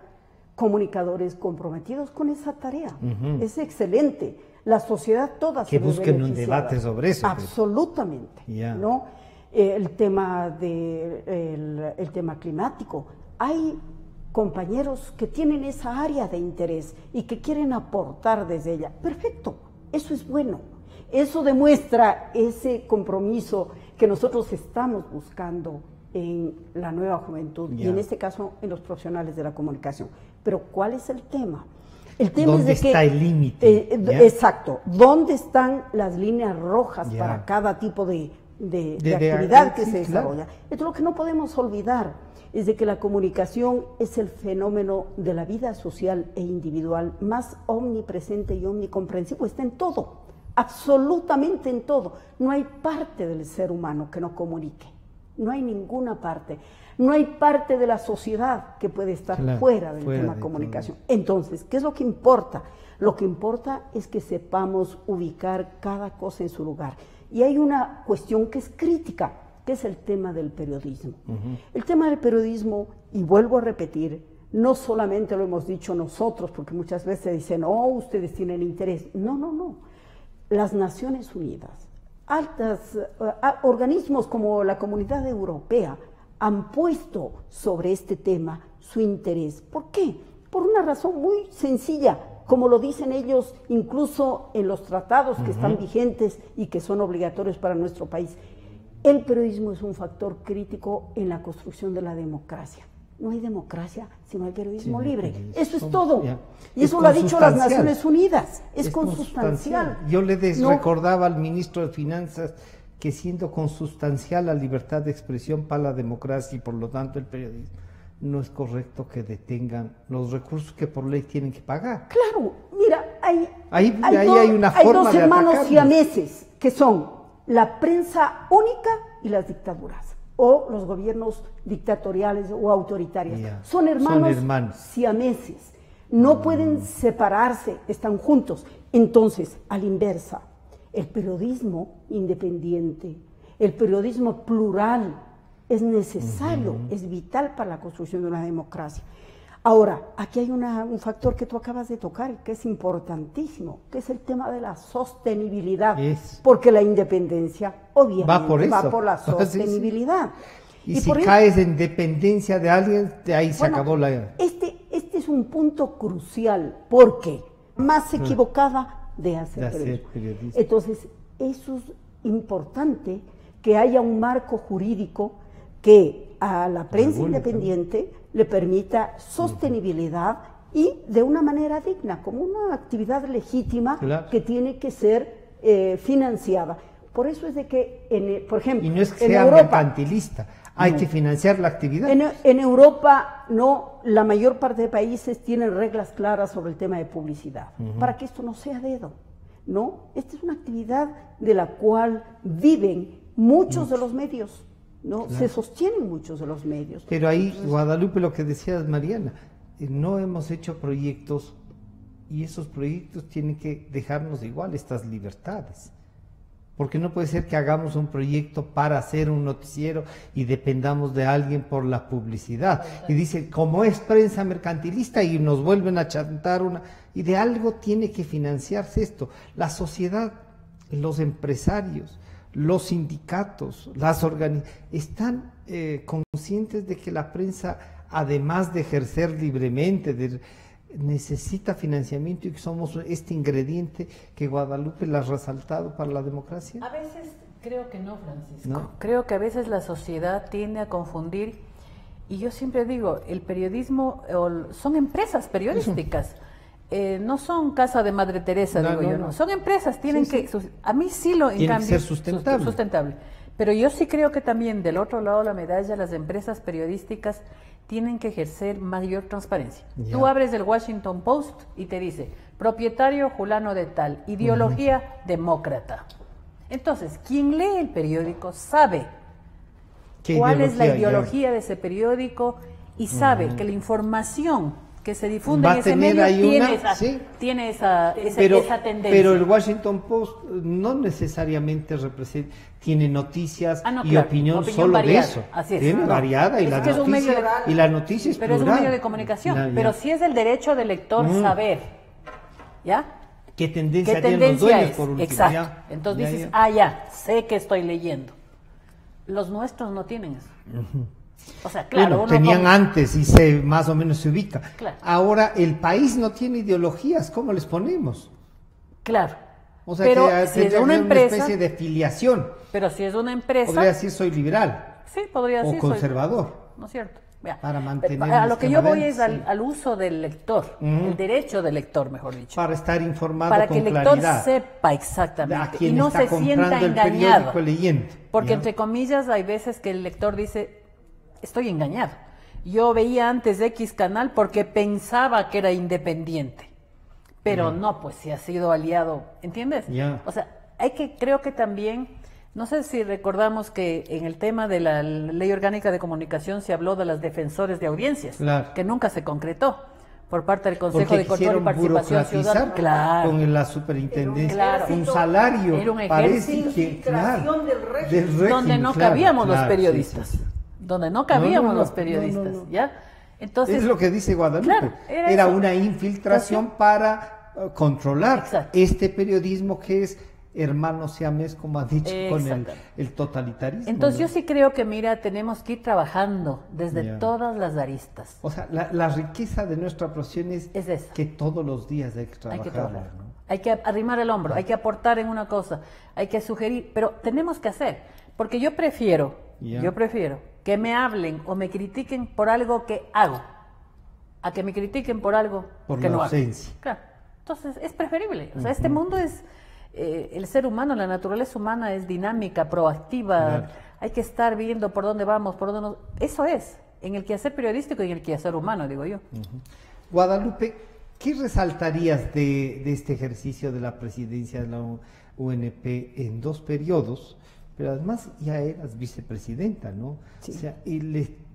S3: comunicadores comprometidos con esa tarea. Es excelente. La sociedad toda
S2: Que
S3: se ve
S2: busquen un
S3: beneficiada.
S2: debate sobre eso.
S3: Absolutamente.
S2: Ya.
S3: ¿No? El tema el tema climático. Hay compañeros que tienen esa área de interés y que quieren aportar desde ella. Perfecto, eso es bueno. Eso demuestra ese compromiso que nosotros estamos buscando en la nueva juventud y
S2: Ya.
S3: en este caso en los profesionales de la comunicación. Pero ¿cuál es el tema? El tema
S2: ¿Dónde
S3: es de
S2: está
S3: que,
S2: el límite? ¿Ya?
S3: Exacto. ¿Dónde están las líneas rojas
S2: Ya.
S3: para cada tipo de
S2: De
S3: actividad que
S2: sí,
S3: se
S2: claro.
S3: desarrolla? Entonces, lo que no podemos olvidar es de que la comunicación es el fenómeno de la vida social e individual más omnipresente y omnicomprensivo. Está en todo, absolutamente en todo. No hay parte del ser humano que no comunique. No hay ninguna parte. No hay parte de la sociedad que puede estar
S2: Claro,
S3: fuera del
S2: fuera
S3: tema
S2: de
S3: comunicación. Entonces, ¿qué es lo que importa? Lo que importa es que sepamos ubicar cada cosa en su lugar. Y hay una cuestión que es crítica, que es el tema del periodismo. El tema del periodismo, y vuelvo a repetir, no solamente lo hemos dicho nosotros, porque muchas veces dicen, oh, ustedes tienen interés. No, no, no. Las Naciones Unidas, organismos como la Comunidad Europea, han puesto sobre este tema su interés. ¿Por qué? Por una razón muy sencilla, como lo dicen ellos incluso en los tratados que están vigentes y que son obligatorios para nuestro país. El periodismo es un factor crítico en la construcción de la democracia. no hay democracia si no hay periodismo
S2: Sí,
S3: libre.
S2: periodismo.
S3: Eso es todo.
S2: Ya.
S3: Y
S2: Es
S3: eso lo ha dicho las
S2: consustancial.
S3: Naciones Unidas. Es consustancial.
S2: Yo le
S3: No,
S2: recordaba al ministro de Finanzas que siendo consustancial la libertad de expresión para la democracia y por lo tanto el periodismo, no es correcto que detengan los recursos que por ley tienen que pagar.
S3: Claro, mira, hay
S2: una forma
S3: dos
S2: de
S3: hermanos
S2: atacarlos.
S3: siameses que son la prensa única y las dictaduras o los gobiernos dictatoriales o autoritarios.
S2: Ya.
S3: Son hermanos
S2: hermanos.
S3: siameses, no pueden separarse, están juntos. Entonces, a la inversa, el periodismo independiente, el periodismo plural es necesario, es vital para la construcción de una democracia. Ahora, aquí hay un factor que tú acabas de tocar y que es importantísimo, que es el tema de la sostenibilidad, porque la independencia obviamente va por la sostenibilidad.
S2: Sí, sí. Y si
S3: por
S2: caes en dependencia de alguien, de ahí se acabó la...
S3: Este es un punto crucial, porque más equivocada de hacer periodismo. Entonces, eso es importante, que haya un marco jurídico que a la prensa independiente le permita sostenibilidad y de una manera digna, como una actividad legítima que tiene que ser financiada. Por eso es de que, por ejemplo,
S2: y no es que sea
S3: Europa,
S2: mercantilista, hay que financiar la actividad.
S3: En Europa, no, la mayor parte de países tienen reglas claras sobre el tema de publicidad, para que esto no sea dedo, ¿no? Esta es una actividad de la cual viven muchos de los medios, ¿no? Claro. Se sostienen muchos de los medios.
S2: Pero ahí, Guadalupe, lo que decías, Mariana, no hemos hecho proyectos y esos proyectos tienen que dejarnos igual estas libertades. Porque no puede ser que hagamos un proyecto para hacer un noticiero y dependamos de alguien por la publicidad. Y dice, como es prensa mercantilista y nos vuelven a chantar una... Y de algo tiene que financiarse esto. La sociedad, los empresarios, los sindicatos, las organizaciones, están conscientes de que la prensa, además de ejercer libremente, necesita financiamiento y que somos este ingrediente que Guadalupe la ha resaltado para la democracia.
S4: A veces creo que no, Francisco.
S2: ¿No?
S4: Creo que a veces la sociedad tiende a confundir, y yo siempre digo, el periodismo son empresas periodísticas. No son casa de Madre Teresa, no. Son empresas, tienen que... A mí sí lo...
S2: Tiene que ser sustentable.
S4: Pero yo sí creo que también del otro lado de la medalla, las empresas periodísticas tienen que ejercer mayor transparencia. Tú abres el Washington Post y te dice, propietario fulano de tal, ideología demócrata. Entonces, quien lee el periódico sabe cuál es la ideología de ese periódico y sabe que la información que se difunde en ese medio tiene esa tendencia.
S2: Pero el Washington Post no necesariamente tiene noticias y opinión solo
S4: variada.
S2: de eso.
S4: Así es.
S2: Tiene variada y la noticia es
S4: pero
S2: plural.
S4: es un medio de comunicación. Pero sí es el derecho del lector saber, ¿ya?
S2: ¿Qué tendencia tienen los dueños por último?
S4: Exacto. Entonces dices, sé que estoy leyendo. Los nuestros no tienen eso. O sea, claro,
S2: tenían antes y más o menos se ubica.
S4: Claro.
S2: Ahora el país no tiene ideologías, ¿cómo les ponemos?
S4: Claro.
S2: O sea,
S4: pero
S2: que
S4: si es una empresa,
S2: especie de filiación.
S4: Pero si es una empresa...
S2: Podría decir soy liberal.
S4: Sí, podría decir.
S2: O conservador.
S4: ¿No es cierto? Ya.
S2: Para mantener...
S4: A lo que yo voy es al uso del lector, el derecho del lector, mejor dicho.
S2: Para estar informado
S4: para
S2: con
S4: que el lector sepa exactamente y no se sienta engañado. Porque entre comillas hay veces que el lector dice, estoy engañado. Yo veía antes X canal porque pensaba que era independiente. Pero no, pues si ha sido aliado, ¿entiendes? O sea, creo que también, no sé si recordamos que en el tema de la Ley Orgánica de Comunicación se habló de las defensores de audiencias, que nunca se concretó por parte del Consejo de Control y Participación Ciudadana.
S2: Con la superintendencia, un salario,
S4: era un
S2: parece que, del régimen,
S4: donde no cabíamos los periodistas. Donde no cabíamos los periodistas, ¿ya? Entonces,
S2: es lo que dice Guadalupe. Era una infiltración para controlar este periodismo que es hermano siamés, como ha dicho, con el totalitarismo.
S4: Entonces yo sí creo que, mira, tenemos que ir trabajando desde todas las aristas.
S2: O sea, la riqueza de nuestra profesión es esa. Que todos los días hay que trabajar. ¿No?
S4: Hay que arrimar el hombro, hay que aportar en que sugerir, pero tenemos que hacer, porque yo prefiero que me hablen o me critiquen por algo que hago, a que me critiquen por algo
S2: por
S4: que
S2: la
S4: no
S2: ausencia.
S4: hago. Claro. Entonces, es preferible. O sea, este mundo es, el ser humano, la naturaleza humana es dinámica, proactiva.
S2: Claro.
S4: Hay que estar viendo por dónde vamos, por dónde nos... Eso es, en el quehacer periodístico y en el quehacer humano, digo yo.
S2: Guadalupe, ¿qué resaltarías de este ejercicio de la presidencia de la UNP en 2 periodos? Pero además ya eras vicepresidenta, ¿no?
S3: Sí.
S2: O sea, y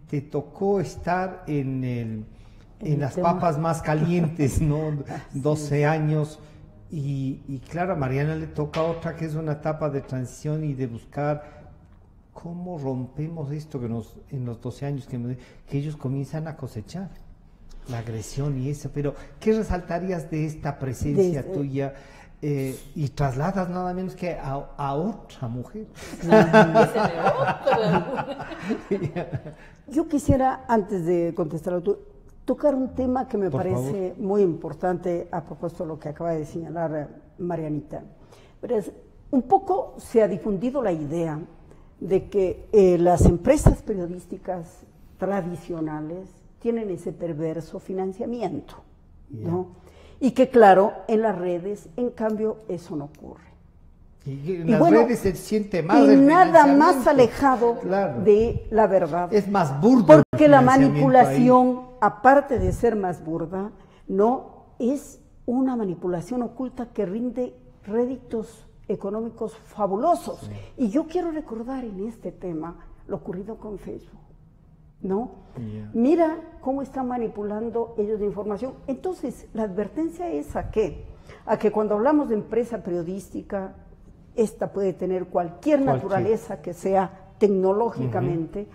S2: te tocó estar en las
S3: tema.
S2: papas más calientes, ¿no? 12 años. Y claro, a Mariana le toca otra que es una etapa de transición y de buscar cómo rompemos esto que en los 12 años que ellos comienzan a cosechar. La agresión y eso, pero ¿qué resaltarías de esta presencia tuya y trasladas nada menos que a otra mujer?
S3: Yo quisiera, antes de contestar, tocar un tema que me
S2: Por
S3: parece
S2: favor.
S3: muy importante a propósito de lo que acaba de señalar Marianita. Pero un poco se ha difundido la idea de que las empresas periodísticas tradicionales tienen ese perverso financiamiento, ¿no? Y que claro, en las redes, en cambio, eso no ocurre.
S2: Y en
S3: Y
S2: las
S3: bueno,
S2: redes se siente más
S3: y
S2: el
S3: nada más
S2: financiamiento.
S3: alejado
S2: Claro.
S3: de la verdad.
S2: Es más burdo. el
S3: Porque la
S2: financiamiento
S3: manipulación, aparte de ser más burda, no es una manipulación oculta que rinde réditos económicos fabulosos.
S2: Sí.
S3: Y yo quiero recordar en este tema lo ocurrido con Facebook, ¿no?
S2: Yeah.
S3: Mira cómo están manipulando ellos la información. Entonces, la advertencia es ¿a qué? A que cuando hablamos de empresa periodística, esta puede tener cualquier naturaleza que sea tecnológicamente,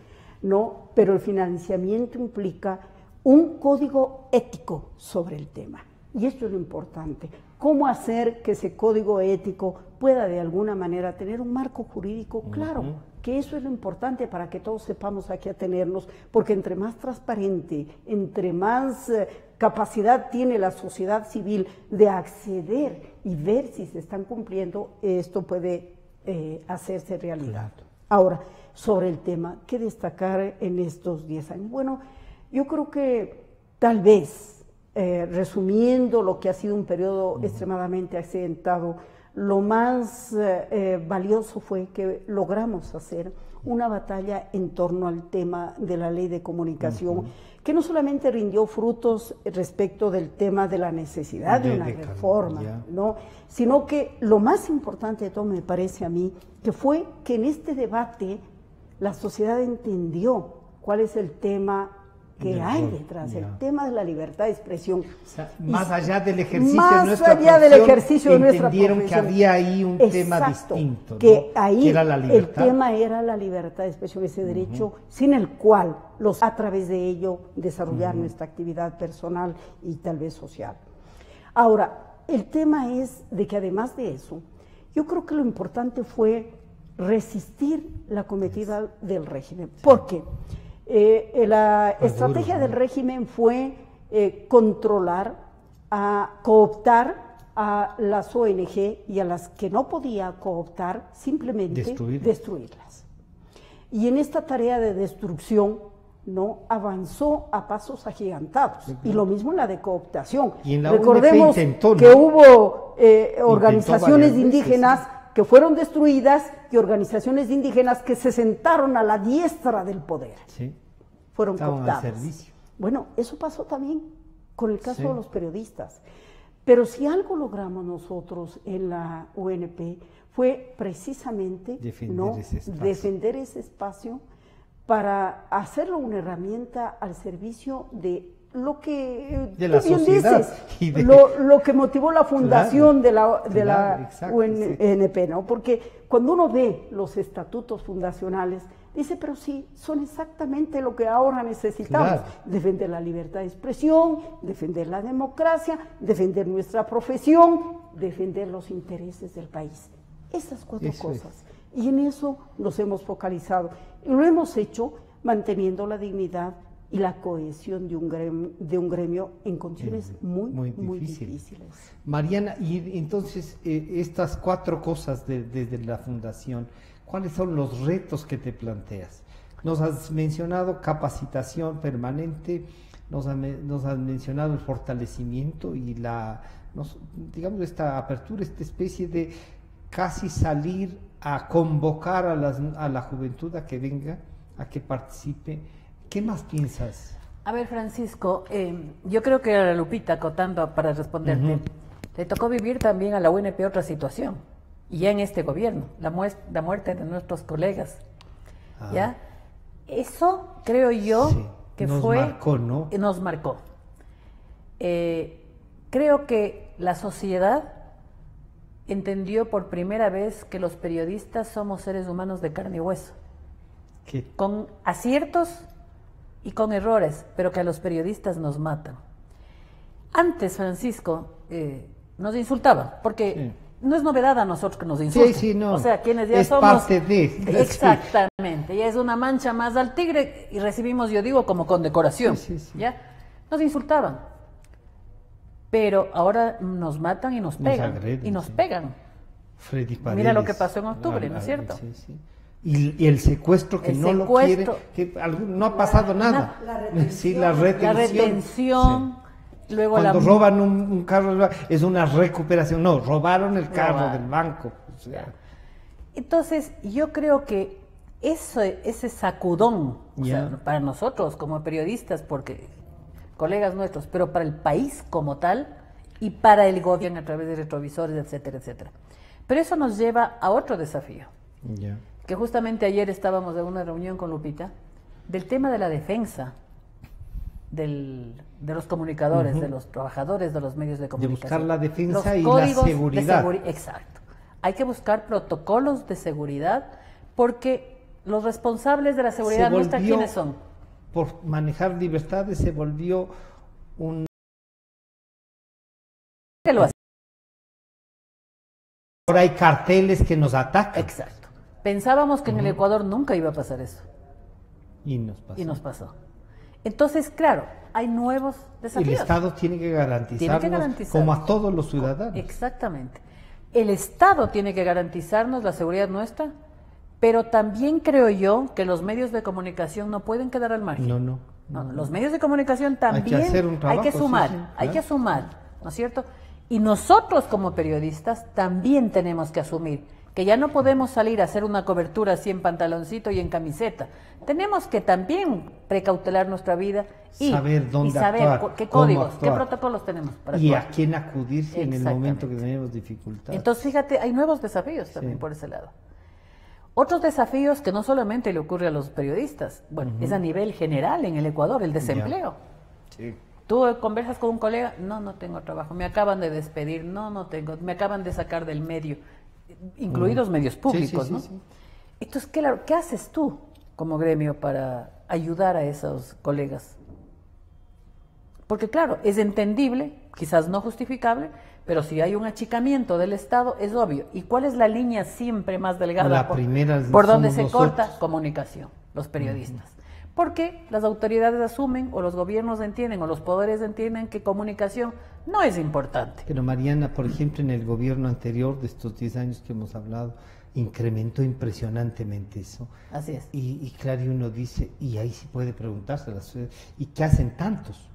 S3: ¿no? Pero el financiamiento implica un código ético sobre el tema. Y esto es lo importante. ¿Cómo hacer que ese código ético pueda de alguna manera tener un marco jurídico claro? Que eso es lo importante para que todos sepamos a qué atenernos, porque entre más transparente, entre más capacidad tiene la sociedad civil de acceder y ver si se están cumpliendo, esto puede hacerse realidad.
S2: Claro.
S3: Ahora, sobre el tema, ¿qué destacar en estos 10 años? Bueno, yo creo que tal vez, resumiendo lo que ha sido un periodo extremadamente accidentado, lo más valioso fue que logramos hacer una batalla en torno al tema de la ley de comunicación, que no solamente rindió frutos respecto del tema de la necesidad de una reforma, ¿no? Sino que lo más importante de todo me parece a mí, que fue que en este debate la sociedad entendió cuál es el tema que hay detrás, el tema de la libertad de expresión.
S2: O sea, más allá del ejercicio
S3: más
S2: de nuestra
S3: allá del ejercicio de nuestra
S2: entendieron que
S3: profesión.
S2: había ahí un tema
S3: Exacto,
S2: distinto, ¿no?
S3: que ahí
S2: que era la
S3: el
S2: libertad.
S3: tema era la libertad de expresión, ese derecho sin el cual a través de ello desarrollar nuestra actividad personal y tal vez social. Ahora, el tema es de que además de eso, yo creo que lo importante fue resistir la cometida del régimen. ¿Por qué? La estrategia del régimen fue controlar, cooptar a las ONG y a las que no podía cooptar, simplemente destruirlas. Y en esta tarea de destrucción, ¿no? Avanzó a pasos agigantados. Y lo mismo en la de cooptación.
S2: Y en la
S3: Recordemos
S2: UNP intentó, ¿no?
S3: que hubo organizaciones indígenas que fueron destruidas y organizaciones indígenas que se sentaron a la diestra del poder.
S2: Sí.
S3: Fueron
S2: Estaban
S3: cooptadas.
S2: al servicio.
S3: Bueno, eso pasó también con el caso de los periodistas. Pero si algo logramos nosotros en la UNP fue precisamente defender ese espacio para hacerlo una herramienta al servicio de lo que
S2: de la sociedad
S3: dices, lo que motivó la fundación de la UNP, ¿no? Porque cuando uno ve los estatutos fundacionales, dice, pero sí, son exactamente lo que ahora necesitamos. Defender la libertad de expresión, defender la democracia, defender nuestra profesión, defender los intereses del país. Esas cuatro cosas. Y en eso nos hemos focalizado. Y lo hemos hecho manteniendo la dignidad y la cohesión de un gremio en condiciones muy difíciles.
S2: Mariana, y entonces estas 4 cosas desde la fundación, ¿cuáles son los retos que te planteas? Nos has mencionado capacitación permanente, nos has mencionado el fortalecimiento y digamos, esta apertura, esta especie de casi salir a convocar a la juventud a que venga, a que participe. ¿Qué más piensas?
S4: A ver, Francisco, yo creo que a la Lupita, acotando para responderte, le tocó vivir también a la UNP otra situación, y ya en este gobierno, la muerte de nuestros colegas. ¿Ya? Eso creo yo que
S2: nos marcó, ¿no?
S4: Nos marcó. Creo que la sociedad entendió por primera vez que los periodistas somos seres humanos de carne y hueso, con aciertos y con errores, pero que a los periodistas nos matan. Antes, Francisco, nos insultaban, porque no es novedad a nosotros que nos insulten.
S2: Sí, no.
S4: O sea, quienes ya
S2: es
S4: somos...
S2: parte de...
S4: Exactamente, ya es una mancha más al tigre y recibimos, yo digo, como condecoración. ¿Ya? Nos insultaban. Pero ahora nos matan y nos pegan.
S2: Agreden,
S4: y nos pegan.
S2: Freddy Paredes,
S4: mira lo que pasó en octubre, ¿no es cierto?
S2: Sí. Y el secuestro que no lo quiere, que no ha pasado nada. La retención. Luego cuando roban un carro es una recuperación. No, robaron el carro del banco. O sea.
S4: Entonces, yo creo que ese sacudón, o sea, para nosotros como periodistas, porque colegas nuestros, pero para el país como tal y para el gobierno a través de retrovisores, etcétera, etcétera. Pero eso nos lleva a otro desafío. Que justamente ayer estábamos en una reunión con Lupita del tema de la defensa de los comunicadores, de los trabajadores de los medios de comunicación.
S2: De buscar la defensa y la seguridad.
S4: Exacto. Hay que buscar protocolos de seguridad porque los responsables de la seguridad nuestra, ¿quiénes son?
S2: Por manejar libertades se volvió un...
S4: ¿Qué lo hace?
S2: Ahora hay carteles que nos atacan.
S4: Exacto. Pensábamos que en el Ecuador nunca iba a pasar eso.
S2: Y nos pasó.
S4: Entonces, claro, hay nuevos desafíos.
S2: El Estado tiene que garantizarnos como a todos los ciudadanos.
S4: Exactamente. El Estado tiene que garantizarnos la seguridad nuestra, pero también creo yo que los medios de comunicación no pueden quedar al margen. No. Los medios de comunicación también hay que sumar, hay que sumar, ¿no es cierto? Y nosotros como periodistas también tenemos que asumir que ya no podemos salir a hacer una cobertura así en pantaloncito y en camiseta. Tenemos que también precautelar nuestra vida y
S2: saber dónde
S4: actuar, qué códigos, qué protocolos tenemos para actuar.
S2: A quién acudirse en el momento que tenemos dificultades.
S4: Entonces, fíjate, hay nuevos desafíos también por ese lado. Otros desafíos que no solamente le ocurre a los periodistas, bueno, es a nivel general en el Ecuador, el desempleo. Tú conversas con un colega, no tengo trabajo, me acaban de despedir, no tengo, me acaban de sacar del medio, incluidos medios públicos, ¿no? Entonces, ¿qué haces tú como gremio para ayudar a esos colegas? Porque claro, es entendible, quizás no justificable, pero si hay un achicamiento del Estado, es obvio. ¿Y cuál es la línea siempre más delgada por donde se corta? Comunicación, los periodistas. Porque las autoridades asumen, o los gobiernos entienden, o los poderes entienden que comunicación no es importante.
S2: Pero Mariana, por ejemplo, en el gobierno anterior de estos 10 años que hemos hablado, incrementó impresionantemente eso.
S4: Así es.
S2: Y claro, uno dice, y ahí sí puede preguntarse, ¿y qué hacen tantos?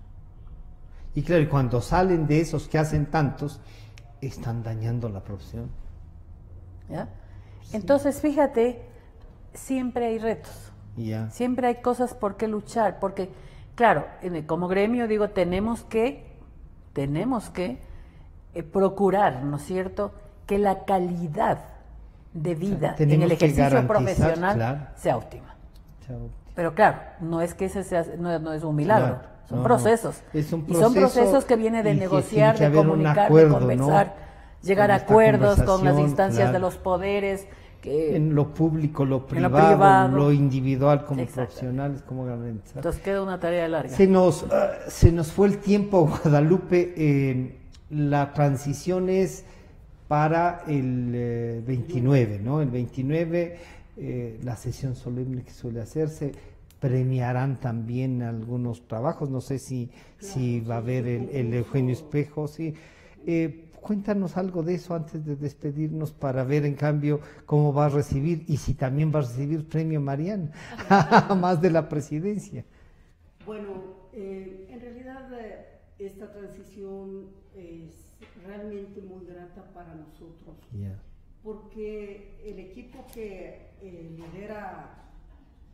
S2: Y claro, y cuando salen de esos que hacen tantos, están dañando la profesión.
S4: ¿Ya? Entonces, fíjate, siempre hay retos. Siempre hay cosas por qué luchar, porque, claro, como gremio, digo, tenemos que procurar, ¿no es cierto?, que la calidad de vida en el ejercicio profesional sea óptima. Pero claro, no es que ese sea, no es un milagro. Son procesos.
S2: Es un
S4: proceso, y son procesos que vienen de negociar, de comunicar, de conversar, llegar a acuerdos con las instancias de los poderes.
S2: En lo público, lo privado, lo individual como profesionales, como garantizar.
S4: Entonces queda una tarea larga.
S2: Se nos fue el tiempo, Guadalupe. La transición es para el 29, ¿no? El 29, la sesión solemne que suele hacerse. Premiarán también algunos trabajos, no sé si va a haber el Eugenio Espejo, sí. Cuéntanos algo de eso antes de despedirnos para ver en cambio cómo va a recibir y si también va a recibir premio Mariana, más de la presidencia.
S3: Bueno, en realidad esta transición es realmente muy grata para nosotros, porque el equipo que lidera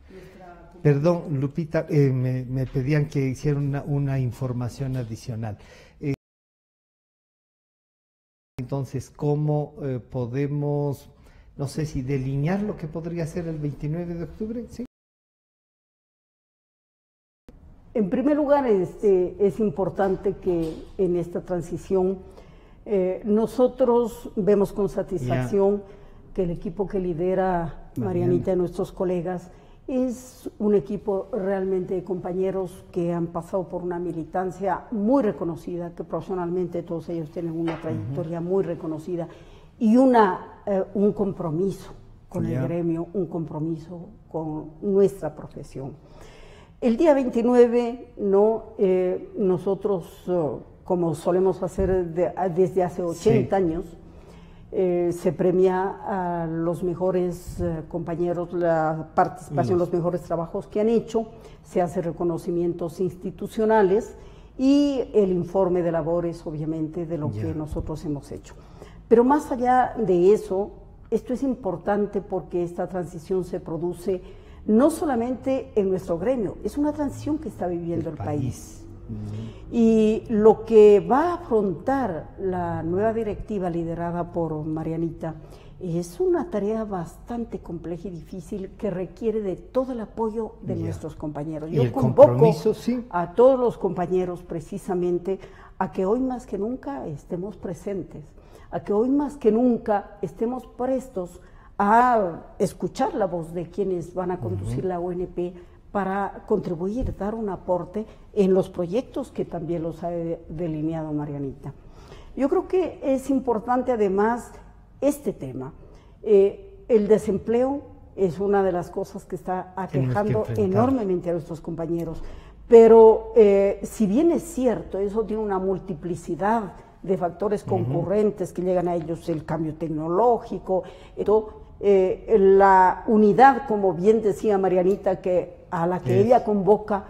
S3: nuestra...
S2: Perdón, Lupita, me pedían que hiciera una información adicional. Entonces, ¿cómo podemos, no sé si delinear lo que podría ser el 29 de octubre? ¿Sí?
S3: En primer lugar, es importante que en esta transición nosotros vemos con satisfacción que el equipo que lidera Marianita y nuestros colegas es un equipo realmente de compañeros que han pasado por una militancia muy reconocida, que profesionalmente todos ellos tienen una trayectoria muy reconocida y un compromiso con el gremio, un compromiso con nuestra profesión. El día 29, nosotros, como solemos hacer desde hace 80 años, se premia a los mejores compañeros, la participación, los mejores trabajos que han hecho, se hace reconocimientos institucionales y el informe de labores, obviamente, de lo que nosotros hemos hecho. Pero más allá de eso, esto es importante porque esta transición se produce no solamente en nuestro gremio, es una transición que está viviendo el país. Y lo que va a afrontar la nueva directiva liderada por Marianita es una tarea bastante compleja y difícil que requiere de todo el apoyo de nuestros compañeros. Yo convoco a todos los compañeros precisamente a que hoy más que nunca estemos presentes, a que hoy más que nunca estemos prestos a escuchar la voz de quienes van a conducir la ONP para contribuir, dar un aporte en los proyectos que también los ha delineado Marianita. Yo creo que es importante además este tema. El desempleo es una de las cosas que está aquejando enormemente a nuestros compañeros, pero si bien es cierto, eso tiene una multiplicidad de factores concurrentes que llegan a ellos, el cambio tecnológico, la unidad, como bien decía Marianita, a la que ella convoca,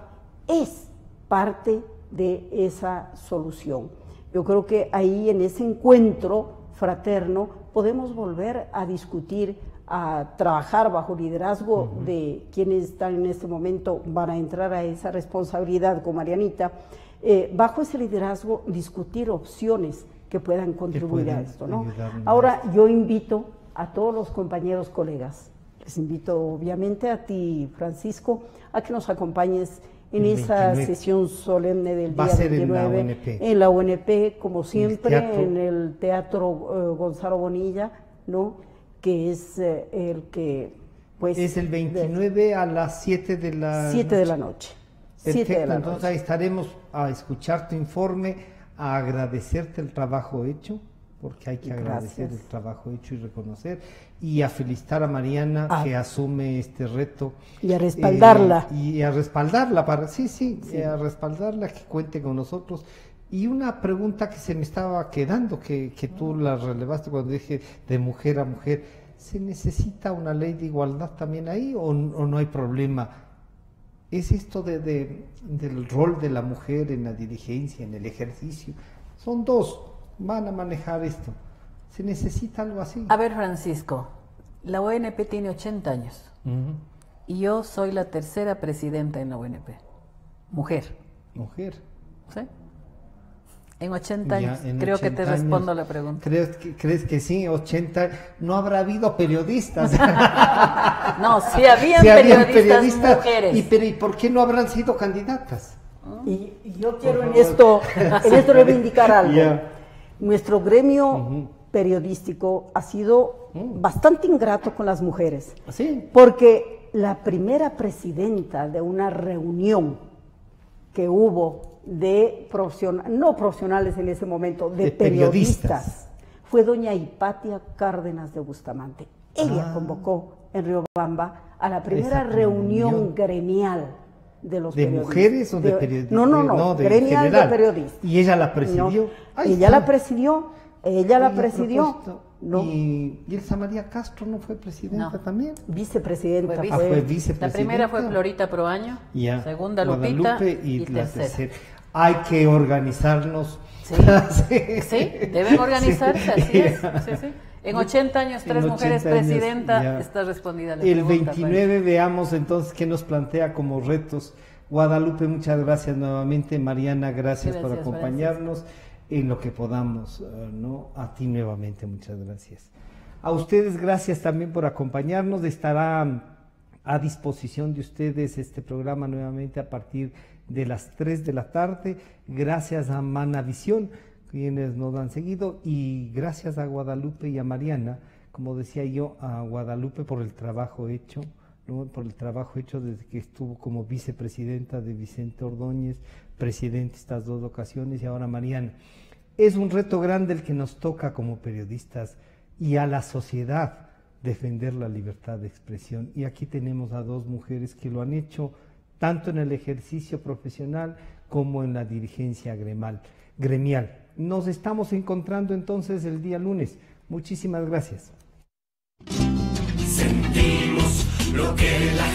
S3: es parte de esa solución. Yo creo que ahí en ese encuentro fraterno podemos volver a discutir, a trabajar bajo liderazgo de quienes están en este momento, van a entrar a esa responsabilidad con Marianita, bajo ese liderazgo discutir opciones que puedan contribuir a esto, ¿no? Ahora yo invito a todos los compañeros, colegas, les invito obviamente a ti, Francisco, a que nos acompañes en esa sesión solemne del día 29 en la ONP, como siempre, en el Teatro Gonzalo Bonilla, ¿no? Que es el que, pues...
S2: Es el 29 a las 7 de la
S3: 7 de la noche.
S2: Perfecto, entonces ahí estaremos a escuchar tu informe, a agradecerte el trabajo hecho, porque hay que agradecer el trabajo hecho y reconocer, y a felicitar a Mariana que asume este reto.
S3: Y a respaldarla.
S2: Y a respaldarla, a respaldarla, que cuente con nosotros. Y una pregunta que se me estaba quedando, que tú la relevaste cuando dije de mujer a mujer, ¿se necesita una ley de igualdad también ahí o no hay problema? ¿Es esto del rol de la mujer en la dirigencia, en el ejercicio? Son dos, van a manejar esto. ¿Se necesita algo así?
S4: A ver, Francisco, la ONP tiene 80 años y yo soy la tercera presidenta en la ONP. Mujer.
S2: Mujer.
S4: ¿Sí? En 80 años, creo que te respondo la pregunta.
S2: ¿Crees que sí? 80, no habrá habido periodistas.
S4: No, sí habían periodistas mujeres.
S2: ¿Y por qué no habrán sido candidatas?
S3: Y yo quiero en esto reivindicar algo. Nuestro gremio periodístico ha sido bastante ingrato con las mujeres.
S2: ¿Sí?
S3: Porque la primera presidenta de una reunión que hubo de no profesionales en ese momento, de periodistas, fue doña Hipatia Cárdenas de Bustamante. Ella convocó en Riobamba a la primera reunión gremial de los periodistas.
S2: ¿De mujeres o de periodistas?
S3: No, gremial de periodistas.
S2: ¿Y ella la presidió?
S3: No, ella la presidió Ella la
S2: Oye, a
S3: presidió.
S2: propósito,
S3: No.
S2: ¿Y Elsa María Castro no fue presidenta
S4: No.
S2: también?
S3: Vicepresidenta.
S4: Fue
S2: Fue
S4: La
S2: vicepresidenta.
S4: primera fue Florita Proaño,
S2: Ya,
S4: segunda Lupita
S2: Guadalupe
S4: y
S2: la
S4: tercera.
S2: tercera. Hay que organizarnos.
S4: Sí, sí, deben organizarse,
S2: Sí.
S4: así es. Sí, sí. En 80 años,
S2: En
S4: 3 mujeres
S2: 80 años,
S4: presidenta,
S2: ya.
S4: está respondida la
S2: El
S4: pregunta.
S2: 29 veamos entonces qué nos plantea como retos. Guadalupe, muchas gracias nuevamente. Mariana, gracias por
S4: Gracias,
S2: acompañarnos en lo que podamos, ¿no? A ti nuevamente, muchas gracias. A ustedes, gracias también por acompañarnos. Estará a disposición de ustedes este programa nuevamente a partir de las 3 de la tarde. Gracias a Manavisión, quienes nos han seguido, y gracias a Guadalupe y a Mariana, como decía yo, a Guadalupe por el trabajo hecho, ¿no? Por el trabajo hecho desde que estuvo como vicepresidenta de Vicente Ordóñez, presidente estas 2 ocasiones, y ahora Mariana. Es un reto grande el que nos toca como periodistas y a la sociedad defender la libertad de expresión. Y aquí tenemos a 2 mujeres que lo han hecho tanto en el ejercicio profesional como en la dirigencia gremial. Nos estamos encontrando entonces el día lunes. Muchísimas gracias.
S5: Sentimos lo que la